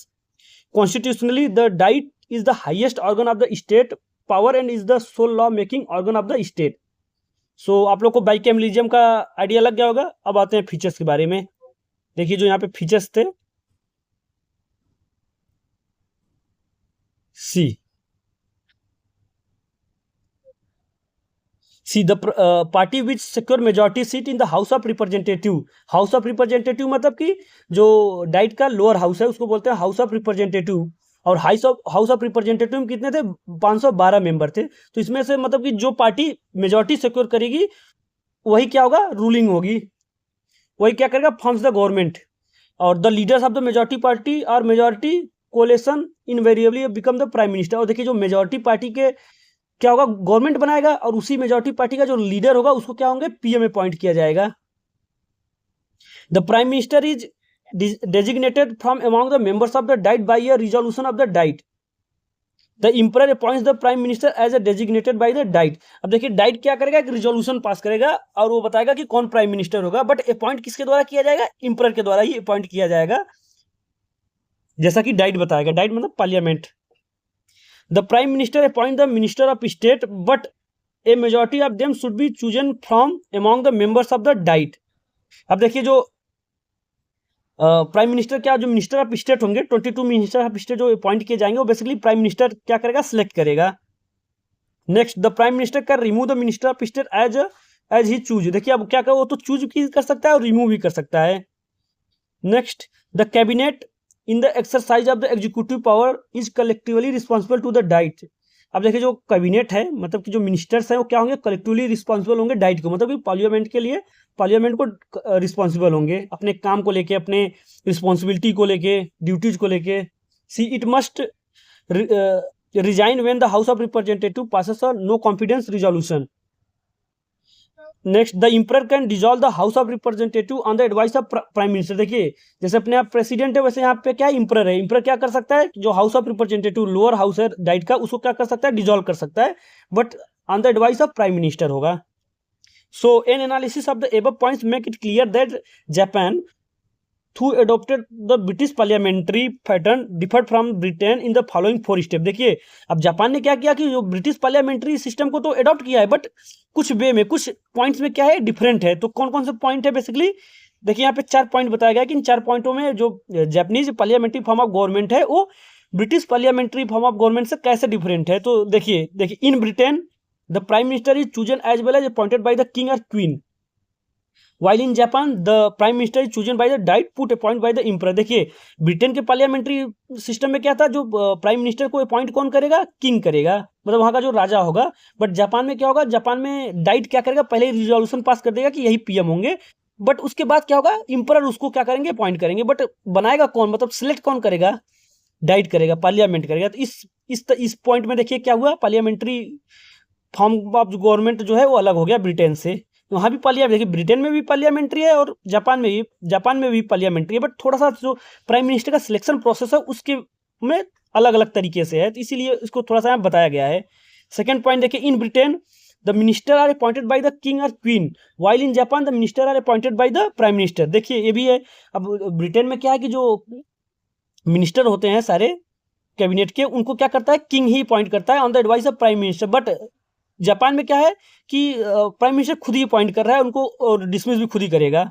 Constitutionally, the Diet is the highest organ of the state power and is the sole law-making organ of the state. So आप लोग को बाइकैमरलिज्म का आइडिया लग गया होगा। अब आते हैं फीचर्स के बारे में। देखिए जो यहाँ पे फीचर्स थे, see the party which secure majority seat in the house of representative. House of representative मतलब कि जो डाइट का लोअर हाउस है उसको बोलते हैं हाउस ऑफ रिप्रेजेंटेटिव। और हाउस ऑफ रिप्रेजेंटेटिव में कितने थे, 512 मेंबर थे। तो इसमें से मतलब कि जो पार्टी मेजोरिटी सिक्योर करेगी वही क्या होगा, रूलिंग होगी, वही क्या करेगा, फॉर्म्स द गवर्नमेंट। और the leaders of the majority party और majority coalition invariably become the prime minister. और देखिए जो मेजोरिटी पार्टी के क्या होगा, गवर्नमेंट बनाएगा, और उसी मेजोरिटी पार्टी का जो लीडर होगा उसको क्या होंगे, पीएम अपॉइंट किया जाएगा। The prime minister is designated from among the members of the Diet by a resolution of the Diet. The emperor appoints the prime minister as a designated by the diet. अब देखिए डाइट क्या करेगा, एक रिजोल्यूशन पास करेगा और वो बताएगा कि कौन प्राइम मिनिस्टर होगा, बट अपॉइंट किसके द्वारा किया जाएगा, इम्परर के द्वारा ही अपॉइंट किया जाएगा, जैसा कि डाइट बताएगा। डाइट मतलब parliament. The prime minister appoint the minister of state but a majority of them should be chosen from among the members of the diet. अब देखिए जो प्राइम मिनिस्टर क्या, जो मिनिस्टर ऑफ स्टेट होंगे 22 मिनिस्टर ऑफ स्टेट जो अपॉइंट किए जाएंगे, वो बेसिकली प्राइम मिनिस्टर क्या करेगा, सिलेक्ट करेगा। Next, the prime minister can remove the minister of state as he choose. देखिए अब क्या कर, वो तो चूज भी कर सकता है और रिमूव भी कर सकता है। Next, the cabinet in the exercise of the executive power is collectively responsible to the diet. अब देखिए जो कैबिनेट है, मतलब कि जो मिनिस्टर्स हैं वो क्या होंगे, कलेक्टिवली रिस्पॉन्सिबल होंगे डाइट को, मतलब कि पार्लियामेंट के लिए, पार्लियामेंट को रिस्पॉन्सिबल होंगे अपने काम को लेके, अपने रिस्पॉन्सिबिलिटी को लेके, ड्यूटीज को लेके। See it must resign when the house of representative passes a no confidence resolution. Next, the emperor can dissolve the house of representative on the advice of prime minister. देखिए जैसे अपने आप प्रेसिडेंट है, वैसे यहाँ पे क्या है, इम्परर है। इम्परर क्या कर सकता है, जो house of representative lower house है डाइट का, उसको क्या कर सकता है, डिजॉल्व कर सकता है, but on the advice of prime minister होगा। So an analysis of the above points make it clear that Japan, who adopted the British parliamentary pattern, differed from Britain in the following 4 steps। देखिए अब जापान ने क्या किया कि जो ब्रिटिश पार्लियामेंट्री सिस्टम को तो अडॉप्ट किया है, बट कुछ वे में, कुछ पॉइंट्स में क्या है, डिफरेंट है। तो कौन कौन से पॉइंट है, बेसिकली देखिए यहाँ पे 4 पॉइंट बताया गया कि इन 4 पॉइंटों में जो Japanese parliamentary form of government है वो British parliamentary form of government से कैसे डिफरेंट है। तो देखिए in Britain the prime minister is chosen as well as appointed by the king or queen, while in Japan the prime minister is chosen by the diet put appointed by the emperor। देखिए ब्रिटेन के पार्लियामेंट्री सिस्टम में क्या था, जो प्राइम मिनिस्टर को अपॉइंट कौन करेगा, किंग करेगा, मतलब वहां का जो राजा होगा। बट जापान में क्या होगा, जापान में डाइट क्या करेगा, पहले रिजोल्यूशन पास कर देगा कि यही पीएम होंगे, बट उसके बाद क्या होगा, इंपरर उसको क्या करेंगे, अपॉइंट करेंगे, बट बनाएगा कौन, मतलब सिलेक्ट कौन करेगा, डाइट करेगा, पार्लियामेंट करेगा। तो इस पॉइंट में देखिए क्या हुआ, पार्लियामेंट्री फॉर्म ऑफ गवर्नमेंट जो है वो अलग हो गया ब्रिटेन से। वहाँ भी पार्लियामेंट, देखिए ब्रिटेन में भी पार्लियामेंट्री है और जापान में भी पार्लियामेंट्री है, बट थोड़ा सा जो प्राइम मिनिस्टर का सिलेक्शन प्रोसेस है उसके में अलग अलग तरीके से है, तो इसीलिए इसको थोड़ा सा बताया गया है। सेकेंड पॉइंट देखिए, in Britain the minister are appointed by the king और queen, while in Japan the minister are appointed by the prime minister. देखिए ये भी है। अब ब्रिटेन में क्या है कि जो मिनिस्टर होते हैं सारे कैबिनेट के, उनको क्या करता है, किंग ही अपॉइंट करता है on the advice of prime minister. But Japan में क्या है कि प्राइम मिनिस्टर खुद ही अपॉइंट कर रहा है उनको, और डिसमिस भी खुद ही करेगा।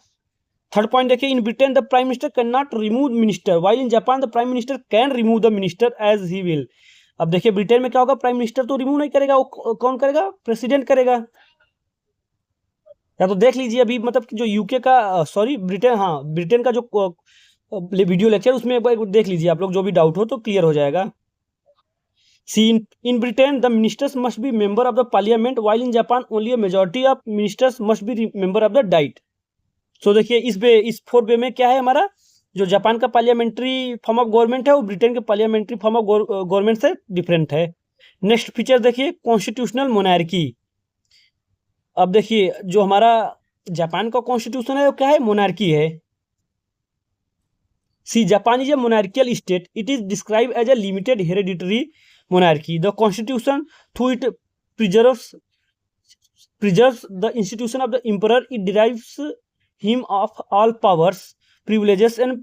थर्ड पॉइंट देखिए, in Britain the prime minister can not remove minister, while in Japan the prime minister can remove the minister as he will. अब देखिए ब्रिटेन में क्या होगा, प्राइम मिनिस्टर तो रिमूव नहीं करेगा, वो कौन करेगा, प्रेसिडेंट करेगा। या तो देख लीजिए अभी, मतलब जो यूके का, सॉरी ब्रिटेन, हाँ ब्रिटेन का जो वीडियो लेक्चर, उसमें एक बार देख लीजिए आप लोग, जो भी डाउट हो तो क्लियर हो जाएगा। See, in Britain, the ministers must be member of the parliament, while in Japan, only a majority of ministers must be member of the diet। So देखिए इस 4 वे में क्या है, हमारा जो जापान का पार्लियामेंट्री फॉर्म ऑफ गवर्नमेंट है वो ब्रिटेन के पार्लियामेंट्री फॉर्म ऑफ गवर्नमेंट से डिफरेंट है। नेक्स्ट फीचर देखिए, कॉन्स्टिट्यूशनल मोनार्की। अब देखिए जो हमारा जापान का कॉन्स्टिट्यूशन है वो क्या है, मोनार्की है। See, Japan is a monarchial state, it is describe as a limited hereditary monarchy। The constitution, through it preserves the institution of the emperor, it derives him of all powers, privileges and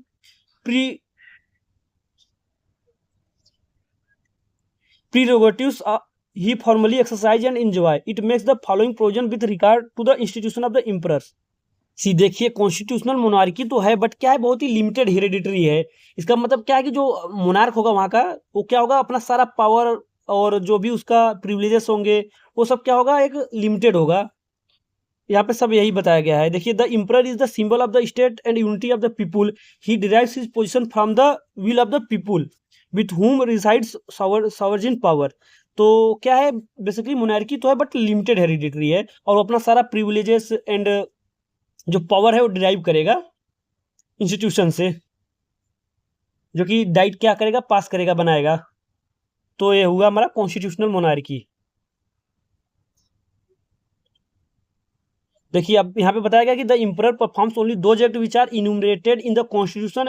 prerogatives he formally exercise and enjoy। It makes the following provision with regard to the institution of the emperor। सी देखिए कॉन्स्टिट्यूशनल मोनार्की तो है, बट क्या है, बहुत ही लिमिटेड हेरिडिटरी है। इसका मतलब क्या है कि जो मोनार्क होगा वहां का, वो क्या होगा, अपना सारा पावर और जो भी उसका प्रिविलेजेस होंगे वो सब क्या होगा, एक लिमिटेड होगा। यहाँ पे सब यही बताया गया है। देखिए, the emperor is the symbol of the state and unity of the people, he derives his position from the will of the people with whom resides sovereign power. तो क्या है, बेसिकली मोनार्की तो है बट लिमिटेड हेरिडिटरी है, और अपना सारा प्रिविलेजेस एंड जो पावर है वो डिराइव करेगा इंस्टीट्यूशन से, जो कि डाइट क्या करेगा, पास करेगा, बनाएगा। तो ये हुआ हमारा कॉन्स्टिट्यूशनल मोनार्की। देखिए अब यहाँ पे बताया गया कि the emperor performs only those act which are enumerated in the constitution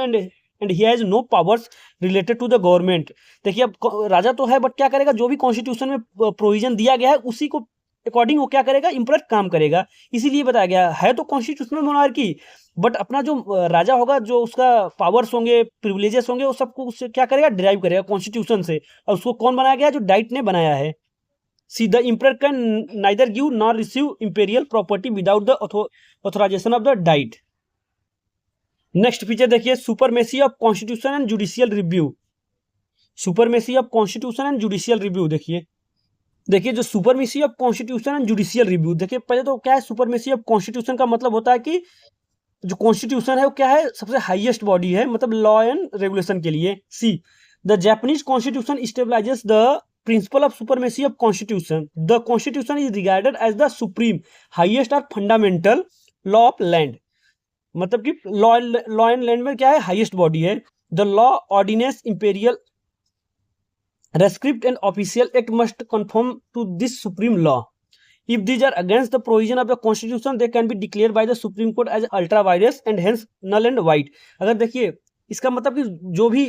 and he has no powers related to the government. देखिए अब राजा तो है बट क्या करेगा, जो भी कॉन्स्टिट्यूशन में प्रोविजन दिया गया है उसी को अकॉर्डिंग वो क्या करेगा, इम्पर काम करेगा। इसीलिए बताया गया है तो कॉन्स्टिट्यूशनल मोनार्की, बट अपना जो राजा होगा, जो उसका पावर्स होंगे, प्रिविलेजेस होंगे, वो सबको उससे क्या करेगा, डिराइव करेगा कॉन्स्टिट्यूशन से। और उसको कौन बनाया गया, जो डाइट ने बनाया है। See the emperor can neither give nor receive imperial property without the authorisation of the Diet. Next feature देखिए, supremacy of constitution and judicial review. Supremacy of constitution and judicial review देखिए जो supremacy of constitution and judicial review, देखिए पहले तो क्या है, सुपरमेसी ऑफ कॉन्स्टिट्यूशन का मतलब होता है कि जो कॉन्स्टिट्यूशन है वो क्या है, सबसे हाईएस्ट बॉडी है, मतलब लॉ एंड रेगुलेशन के लिए। See the Japanese constitution stabilises the principle of supremacy of constitution. The constitution is regarded as the supreme highest और फंडामेंटल लॉ ऑफ लैंड, मतलब कि लॉ एंड लैंड में क्या है, हाईएस्ट बॉडी है। The law ordinance imperial rescript and official act must conform to this supreme law. If these are against the provision of the constitution, they can be declared by the Supreme Court as ultra vires and hence null and void। अगर देखिए इसका मतलब कि जो भी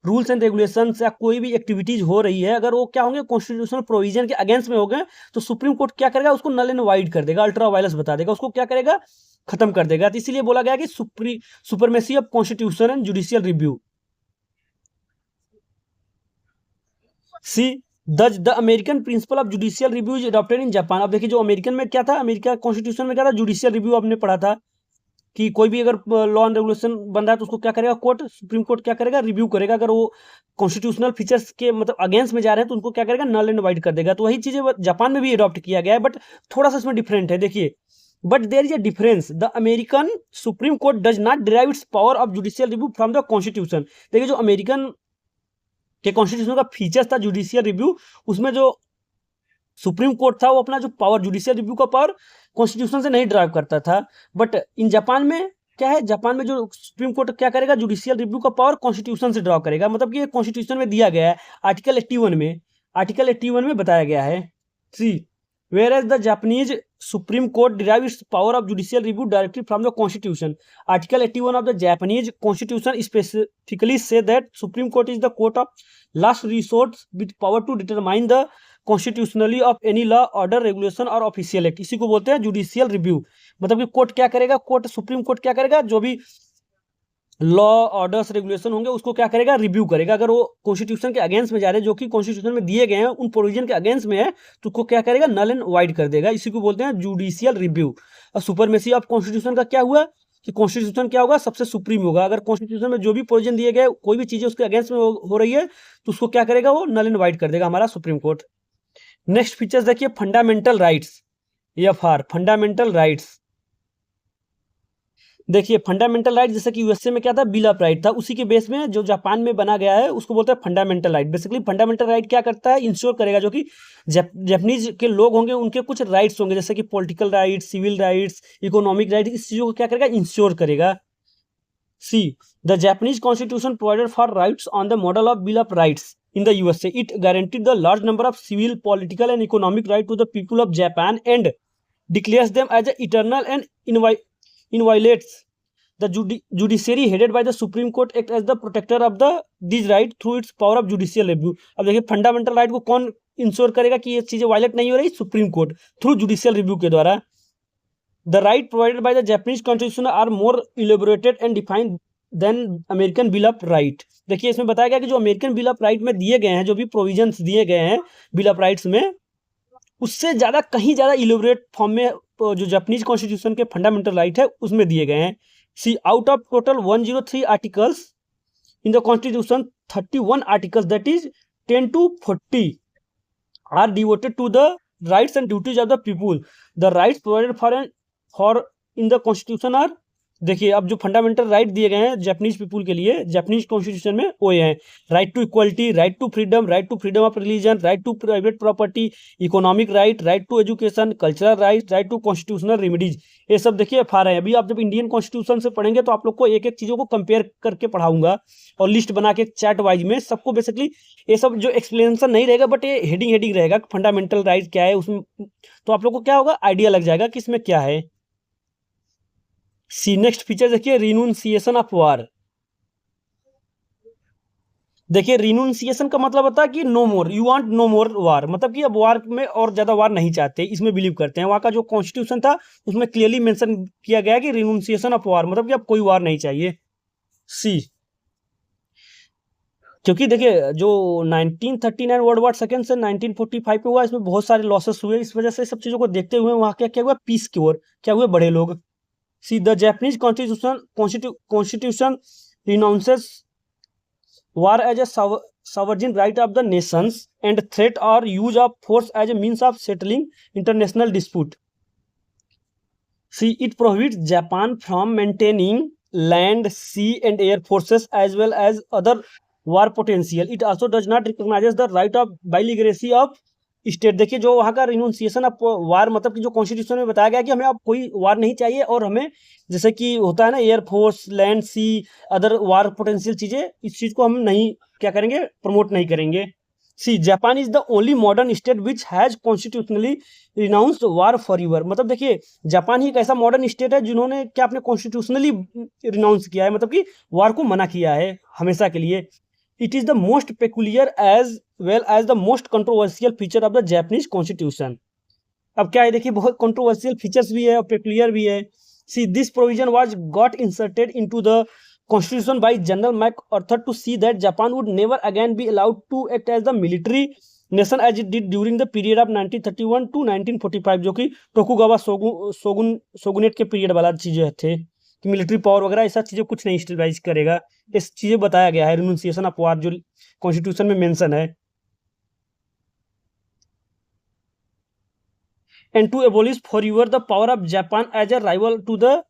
रूल्स एंड रेगुलेशंस या कोई भी एक्टिविटीज हो रही है, अगर वो क्या होंगे, कॉन्स्टिट्यूशनल प्रोविजन के अगेंस्ट में हो गए, तो सुप्रीम कोर्ट क्या करेगा, उसको नल एंड वाइड कर देगा, अल्ट्रा वायलेंस बता देगा, उसको क्या करेगा, खत्म कर देगा। तो इसीलिए बोला गया कि supremacy of constitution and judicial review. See the American principle of judicial review is adopted in Japan. अब देखिए जो अमेरिकन में क्या था, अमेरिका कॉन्स्टिट्यूशन में क्या था, जुडिशियल रिव्यू आपने पढ़ा था कि कोई भी अगर लॉ एंड रेगुलेशन बन रहा है तो उसको क्या करेगा, कोर्ट, सुप्रीम कोर्ट क्या करेगा, रिव्यू करेगा। अगर वो कॉन्स्टिट्यूशनल फीचर्स के मतलब अगेंस्ट में जा रहे हैं तो उनको क्या करेगा, नल एंड वाइड कर देगा। तो वही चीजें जापान में भी अडॉप्ट किया गया है, बट थोड़ा सा इसमें डिफरेंट है। देखिए but there is a difference, the American supreme court does not derive its power of judicial review from the constitution. देखिए जो अमेरिकन के कॉन्स्टिट्यूशन का फीचर्स था जुडिशियल रिव्यू, उसमें जो सुप्रीम कोर्ट था वो अपना जो पावर, जुडिशियल रिव्यू का पावर कॉन्स्टिट्यूशन से नहीं ड्राइव करता था। बट इन जापान में क्या है, जापान में जो सुप्रीम कोर्ट क्या करेगा, जुडिशियल रिव्यू का पावर कॉन्स्टिट्यूशन से ड्रॉ करेगा। मतलब कि ये कॉन्स्टिट्यूशन में दिया गया है, आर्टिकल 81 में, आर्टिकल 81 में बताया गया है। सी whereas the Japanese Supreme Court derives its power of judicial review directly from the Constitution. Article 81 of the Japanese Constitution specifically say that Supreme Court is the court of last resort with power to determine the constitutionally of any law, order, regulation और official act। इसी को बोलते हैं जुडिशियल रिव्यू। मतलब कि कोर्ट क्या करेगा, कोर्ट, सुप्रीम कोर्ट क्या करेगा, जो भी लॉ, ऑर्डर्स, रेगुलेशन होंगे उसको क्या करेगा, रिव्यू करेगा। अगर वो कॉन्स्टिट्यूशन के अगेंस्ट में जा रहे हैं, जो कि कॉन्स्टिट्यूशन में दिए गए हैं, उन प्रोविजन के अगेंस्ट में है, तो उसको क्या करेगा, नल एंड वाइड कर देगा। इसी को बोलते हैं जुडिशियल रिव्यू। और सुपरमेसी ऑफ कॉन्स्टिट्यूशन का क्या हुआ कि कॉन्स्टिट्यूशन क्या होगा, सबसे सुप्रीम होगा। अगर कॉन्स्टिट्यूशन में जो भी प्रोविजन दिए गए, कोई भी चीजें उसके अगेंस्ट में हो रही है, तो उसको क्या करेगा, वो नल एंड वाइड कर देगा हमारा सुप्रीम कोर्ट। नेक्स्ट फीचर्स देखिए, fundamental rights, EFR, fundamental rights. देखिए फंडामेंटल राइट, जैसे कि यूएसए में क्या था, बिल ऑफ राइट था, उसी के बेस में जो जापान में बना गया है उसको बोलते हैं fundamental right. Basically fundamental right क्या करता है, इंश्योर करेगा, जो कि जापानीज के लोग होंगे उनके कुछ राइट्स होंगे, जैसे कि political rights, civil rights, economic right, इस चीजों को क्या करेगा, इंश्योर करेगा। See the Japanese constitution provided for rights on the model of bill of rights in the USA. It guaranteed the large number of civil, political and economic right to the people of Japan and declares them as eternal and inviolates. The judiciary headed by the Supreme Court act as the protector of these right through its power of judicial review. अब देखिए फंडामेंटल राइट को कौन इंश्योर करेगा कि ये चीजें वायलेट नहीं हो रही, supreme court, through judicial review के द्वारा। The right provided by the Japanese constitution are more elaborated and defined than American bill of right. देखिए इसमें बताया गया कि जो अमेरिकन बिल ऑफ राइट में दिए गए हैं, जो भी प्रोविजंस दिए गए हैं बिल ऑफ राइट्स में, उससे ज्यादा, कहीं ज्यादा इलेबोरेट फॉर्म में जो जापानीज कॉन्स्टिट्यूशन के फंडामेंटल राइट है उसमें दिए गए हैं। See, out of total 103 articles in the Constitution, 31 articles, that is 10 to 40, are devoted to the rights and duties of the people. The rights provided for in the Constitution are, देखिए अब जो फंडामेंटल राइट दिए गए हैं जापानीज पीपुल के लिए जापानीज कॉन्स्टिट्यूशन में, वो ये हैं, right to equality, right to freedom of religion, right to private property, economic right, right to education, cultural right, right to constitutional remedies. ये सब देखिए एफआर है। अभी आप जब इंडियन कॉन्स्टिट्यूशन से पढ़ेंगे तो आप लोग को एक एक चीजों को कंपेयर करके पढ़ाऊंगा और लिस्ट बना के चैट वाइज में सबको। बेसिकली ये सब जो एक्सप्लेनेशन नहीं रहेगा, बट ये हेडिंग रहेगा, फंडामेंटल राइट क्या है उसमें, तो आप लोग को क्या होगा, आइडिया लग जाएगा कि इसमें क्या है। सी नेक्स्ट फीचर देखिए, रिनूंसिएशन ऑफ वार। देखिए रिनुंसिएशन का मतलब होता है कि no more, you want no more war, मतलब कि अब वार में और ज्यादा वार नहीं चाहते, इसमें बिलीव करते हैं। वहाँ का जो कॉन्स्टिट्यूशन था उसमें क्लियरली मेंशन किया गया है कि रिनुंसिएशन ऑफ वार, मतलब कि अब कोई वार नहीं चाहिए। सी, क्योंकि देखिए जो 1939 वर्ल्ड वॉर सेकेंड से 1945 में हुआ, इसमें बहुत सारे लॉसेस हुए, इस वजह से सब चीजों को देखते हुए वहाँ क्या क्या हुआ, पीस की ओर क्या हुए बड़े लोग। सी the Japanese constitution renounces war as a sovereign right of the nations and threat or use of force as a means of settling international dispute. See, it prohibits Japan from maintaining land, sea, and air forces as well as other war potential. It also does not recognize the right of belligerency of state. देखिए जो वहाँ का रिनाउंसिएशन ऑफ वार, मतलब कि जो कॉन्स्टिट्यूशन में बताया गया कि हमें अब कोई वार नहीं चाहिए, और हमें जैसे कि होता है ना एयरफोर्स, लैंड, सी, अदर वार पोटेंशियल चीजें, इस चीज को हम नहीं क्या करेंगे, प्रमोट नहीं करेंगे। See Japan is the only modern state which has constitutionally renounced war for ever. मतलब देखिए जापान ही एक ऐसा मॉडर्न स्टेट है जिन्होंने क्या अपने कॉन्स्टिट्यूशनली रिनाउंस किया है, मतलब कि वार को मना किया है हमेशा के लिए। It is the most peculiar as well as the most controversial feature of the Japanese constitution. अब क्या है देखिए, बहुत कंट्रोवर्शियल फीचर्स भी है और पेकुलियर भी है। See this provision was got inserted into the constitution by General MacArthur to see that Japan would never again be allowed to act as the military nation as it did during the period of 1931 to 1945, जो कि टोकुगावा सोगुनेट के पीरियड वाला चीजें थे कि मिलिट्री पावर वगैरह ऐसा चीजें कुछ नहीं स्टेबलाइज करेगा। इस चीजें बताया गया है रिनुंसिएशन ऑफ वार जो कॉन्स्टिट्यूशन में मेंशन है। And to abolish forever the power of Japan as a rival to the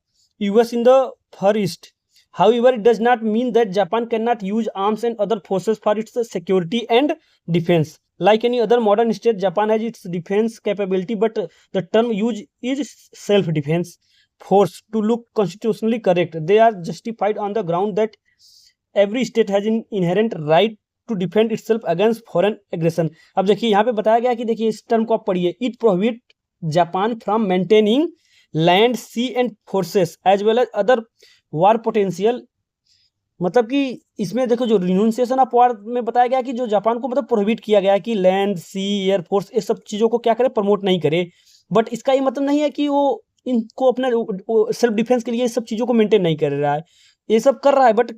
US in the far east. However, it does not mean that Japan cannot use arms and other forces for its security and defense. Like any other modern state, Japan has its defense capability, but the term used is self-defense force to look constitutionally correct. They are justified on the ground that every state has an inherent right to defend itself against foreign aggression. अब देखिए यहाँ पे बताया गया कि देखिए इस टर्म को आप पढ़िए, it prohibit Japan from maintaining land, sea and forces as well as other war potential. मतलब कि इसमें देखो जो रिन्यूंसिएशन ऑफ वार में बताया गया कि जो जापान को मतलब प्रोहिबिट किया गया है कि लैंड, सी, एयरफोर्स ये सब चीज़ों को क्या करे, प्रमोट नहीं करे। बट इसका ये मतलब नहीं है कि वो इनको अपने सेल्फ डिफेंस के लिए इस सब चीज़ों को मेंटेन नहीं कर रहा है, ये सब कर रहा है, बट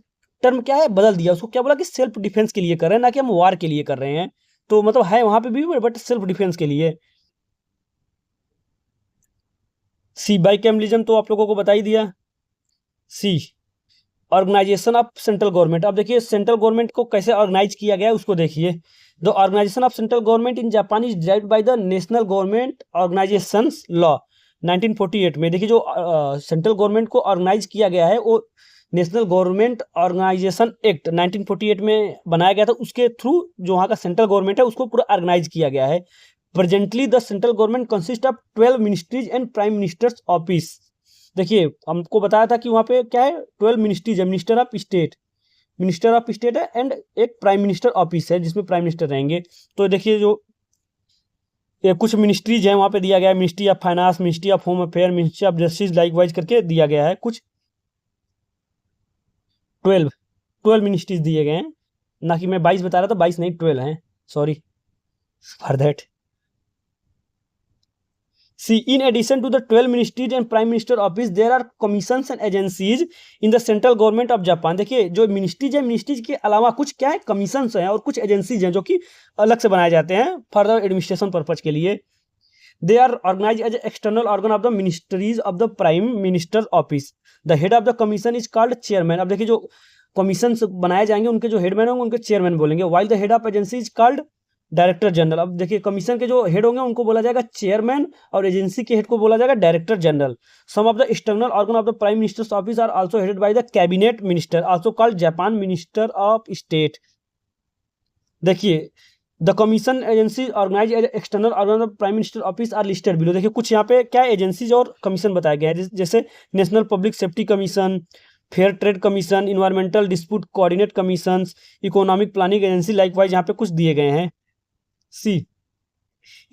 टर्म क्या है बदल दिया, उसको क्या बोला कि सेल्फ डिफेंस के लिए कर रहे हैं, ना कि हम वार के लिए कर रहे हैं। तो मतलब है वहां पे भी बट सेल्फ डिफेंस के लिए। सी बाइकैमलिज्म तो आप लोगों को बता ही दिया। सी ऑर्गेनाइजेशन ऑफ सेंट्रल गवर्नमेंट। अब देखिए सेंट्रल गवर्नमेंट को कैसे ऑर्गेनाइज किया गया है उसको देखिए। The organisation of central government in Japan is derived by the national government organisations law 1948 में। देखिए जो सेंट्रल गवर्नमेंट को ऑर्गेनाइज किया गया है वो नेशनल गवर्नमेंट ऑर्गेनाइजेशन एक्ट 1948 में बनाया गया था, उसके थ्रू जो वहाँ का सेंट्रल गवर्नमेंट है उसको पूरा ऑर्गेनाइज किया गया है। Presently the central government consist of 12 ministries and prime minister's office. देखिए हमको बताया था कि वहाँ पे क्या है 12 मिनिस्ट्रीज है, मिनिस्टर ऑफ स्टेट है एंड एक प्राइम मिनिस्टर ऑफिस है जिसमें प्राइम मिनिस्टर रहेंगे। तो देखिए जो ये कुछ मिनिस्ट्रीज हैं वहाँ पे दिया गया है, ministry of finance, ministry of home affair, ministry of justice, like wise करके दिया गया है। कुछ 12 मिनिस्ट्रीज दिए गए हैं, ना कि मैं 22 बता रहा था, 22 नहीं 12 हैं, sorry for that. See, in addition to the 12 ministries and prime minister office, there are commissions and agencies in the central government of Japan. देखिए जो मिनिस्ट्रीज है, मिनिस्ट्रीज के अलावा कुछ क्या है, कमीशंस हैं और कुछ एजेंसीज हैं जो कि अलग से बनाए जाते हैं फर्दर एडमिनिस्ट्रेशन पर्पज के लिए। They are organise as external organ of the ministries of the prime minister office. The head of the commission is called chairman. अब देखिए जो कमीशन बनाए जाएंगे उनके जो हेडमैन होंगे उनके चेयरमैन बोलेंगे, while the head of agency is called director general. अब देखिए कमीशन के जो हेड होंगे उनको बोला जाएगा चेयरमैन और एजेंसी के हेड को बोला जाएगा director general. Some of the external organ of the prime minister's office are also headed by the cabinet minister, also called Japan minister of state. देखिए the commission agency organise as external organ of prime minister office are listed below. देखिए कुछ यहाँ पे क्या एजेंसीज और कमीशन बताया गया है, जैसे national public safety commission, fair trade commission, environmental dispute coordinate commission, economic planning agency, like wise यहाँ पे कुछ दिए गए हैं। See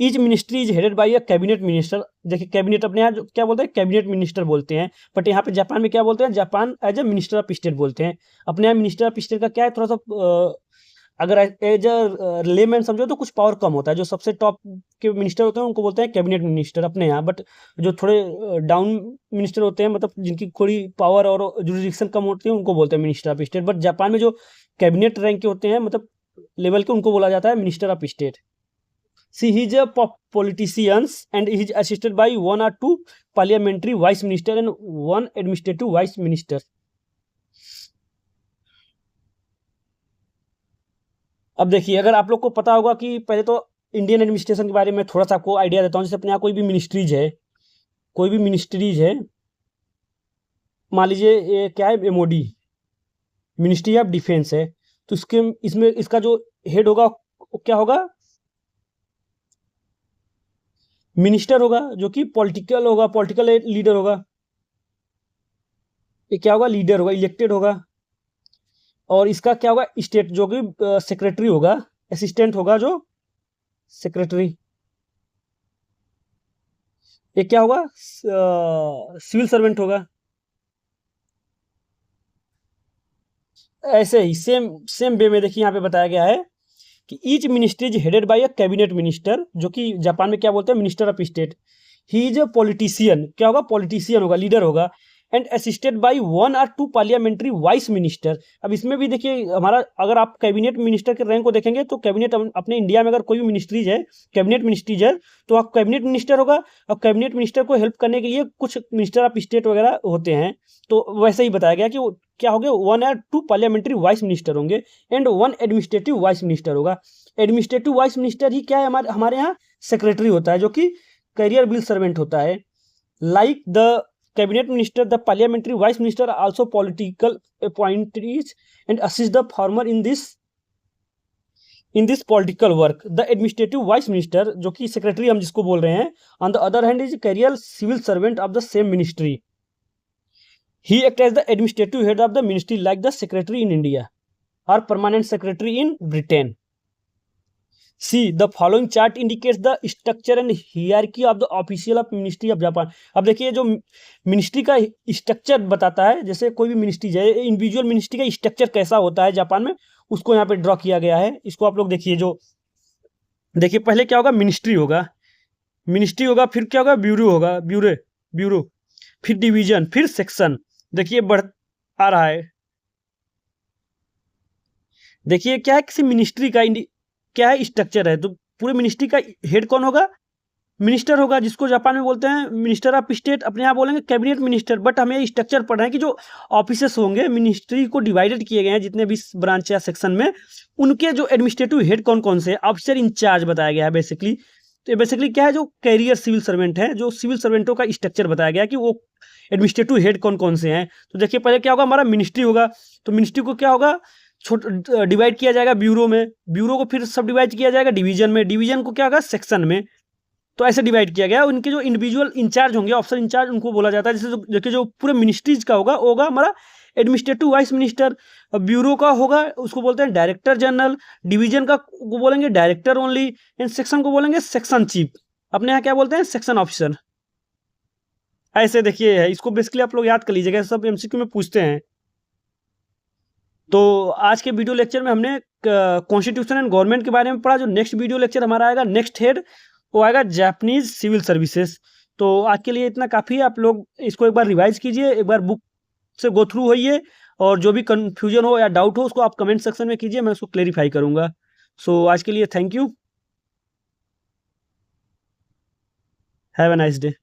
each ministry is headed by a cabinet minister. देखिए कैबिनेट अपने यहाँ क्या बोलते हैं, कैबिनेट मिनिस्टर बोलते हैं, बट यहाँ पे जापान में क्या बोलते हैं, Japan as a minister of state बोलते हैं। अपने यहाँ मिनिस्टर ऑफ स्टेट का क्या है, थोड़ा सा अगर एज अ लेमैन समझो तो कुछ पावर कम होता है। जो सबसे टॉप के मिनिस्टर होते हैं उनको बोलते हैं कैबिनेट मिनिस्टर अपने यहाँ, बट जो थोड़े डाउन मिनिस्टर होते हैं, मतलब जिनकी थोड़ी पावर और जुरिडिक्शन कम होती है, उनको बोलते हैं minister of state. But Japan में जो कैबिनेट रैंक के होते हैं, मतलब लेवल के, उनको बोला जाता है minister of state. See he is a politicians and he is assisted by 1 or 2 parliamentary vice minister and 1 administrative vice minister। अब देखिए, अगर आप लोग को पता होगा कि पहले तो इंडियन एडमिनिस्ट्रेशन के बारे में थोड़ा सा आपको आइडिया देता हूँ। जैसे अपने यहाँ कोई भी मिनिस्ट्रीज है, मान लीजिए ये क्या है, एमओडी, मिनिस्ट्री ऑफ डिफेंस है, तो इसमें इसका जो हेड होगा वो क्या होगा, मिनिस्टर होगा, जो कि पॉलिटिकल लीडर होगा। ये क्या होगा, लीडर होगा, इलेक्टेड होगा। और इसका क्या होगा, स्टेट, जो कि सेक्रेटरी होगा, असिस्टेंट होगा जो सेक्रेटरी। ये क्या होगा, सिविल सर्वेंट होगा। ऐसे ही सेम सेम वे में देखिए यहाँ पे बताया गया है कि each ministry is headed by a cabinet minister, जो कि जापान में क्या बोलते हैं, minister of state. He is a politician, क्या होगा, पॉलिटिशियन होगा, लीडर होगा। And assisted by 1 or 2 parliamentary vice minister. अब इसमें भी देखिए हमारा, अगर आप कैबिनेट मिनिस्टर के रैंक को देखेंगे तो कैबिनेट अपने इंडिया में अगर कोई भी मिनिस्ट्रीज है, कैबिनेट मिनिस्ट्रीज है, तो आप कैबिनेट मिनिस्टर होगा। और कैबिनेट मिनिस्टर को हेल्प करने के लिए कुछ मिनिस्टर ऑफ स्टेट वगैरह होते हैं। तो वैसे ही बताया गया कि वो क्या हो गया, 1 or 2 पार्लियामेंट्री वाइस मिनिस्टर होंगे एंड 1 एडमिनिस्ट्रेटिव वाइस मिनिस्टर होगा। एडमिनिस्ट्रेटिव वाइस मिनिस्टर ही क्या है, हमारे यहाँ सेक्रेटरी होता है, जो कि करियर बिल सर्वेंट होता है। Like the cabinet minister, the parliamentary vice minister are also political appointees and assist the former in this political work. The administrative vice minister, जो कि सेक्रेटरी हम जिसको बोल रहे हैं, on the other hand is career civil servant of the same ministry. He acts as the administrative head of the ministry like the secretary in India or permanent secretary in Britain। See, the following chart indicates the structure and hierarchy of the official of Ministry of Japan। अब देखिए जो मिनिस्ट्री का स्ट्रक्चर बताता है, जैसे कोई भी मिनिस्ट्री है, इंडिविजुअल मिनिस्ट्री का स्ट्रक्चर कैसा होता है जापान में, उसको यहाँ पे ड्रॉ किया गया है। इसको आप लोग देखिए, जो देखिए पहले क्या होगा, मिनिस्ट्री होगा, फिर क्या होगा, ब्यूरो, फिर डिवीजन, फिर सेक्शन। देखिए बढ़ आ रहा है। देखिए क्या है, किसी मिनिस्ट्री का क्या है, स्ट्रक्चर है। तो पूरे मिनिस्ट्री का हेड कौन होगा, मिनिस्टर होगा, जिसको जापान में बोलते हैं मिनिस्टर ऑफ स्टेट, अपने यहाँ बोलेंगे कैबिनेट मिनिस्टर। बट हमें स्ट्रक्चर पढ़ना है कि जो ऑफिसेस होंगे, मिनिस्ट्री को डिवाइडेड किए गए हैं जितने भी ब्रांच या सेक्शन में, उनके जो एडमिनिस्ट्रेटिव हेड कौन कौन से, ऑफिसर इंचार्ज बताया गया है बेसिकली। तो बेसिकली क्या है, जो कैरियर सिविल सर्वेंट है, जो सिविल सर्वेंटों का स्ट्रक्चर बताया गया कि वो एडमिनिस्ट्रेटिव हेड कौन कौन से हैं। तो देखिए पहले क्या होगा, हमारा मिनिस्ट्री होगा। तो मिनिस्ट्री को क्या होगा, डिवाइड किया जाएगा ब्यूरो में, ब्यूरो को फिर सब डिवाइड किया जाएगा डिवीजन में, डिवीजन को क्या होगा, सेक्शन में। तो ऐसे डिवाइड किया गया। उनके जो इंडिविजुअल इंचार्ज होंगे, ऑफिसर इंचार्ज, उनको बोला जाता है। जैसे देखिए जो पूरे मिनिस्ट्रीज का होगा हमारा एडमिनिस्ट्रेटिव वाइस मिनिस्टर। ब्यूरो का होगा, उसको बोलते हैं डायरेक्टर जनरल। डिवीजन का को बोलेंगे डायरेक्टर ओनली। एंड सेक्शन को बोलेंगे सेक्शन चीफ। अपने यहाँ क्या बोलते हैं, सेक्शन ऑफिसर। ऐसे देखिए है, इसको बेसिकली आप लोग याद कर लीजिएगा, सब एमसीक्यू में पूछते हैं। तो आज के वीडियो लेक्चर में हमने कॉन्स्टिट्यूशन एंड गवर्नमेंट के बारे में पढ़ा। जो नेक्स्ट वीडियो लेक्चर हमारा आएगा, नेक्स्ट हेड, वो आएगा जापानीज सिविल सर्विसेज। तो आज के लिए इतना काफ़ी है। आप लोग इसको एक बार रिवाइज कीजिए, एक बार बुक से गो थ्रू होइए, और जो भी कन्फ्यूजन हो या डाउट हो उसको आप कमेंट सेक्शन में कीजिए, मैं उसको क्लेरिफाई करूँगा। सो आज के लिए thank you, have a nice day.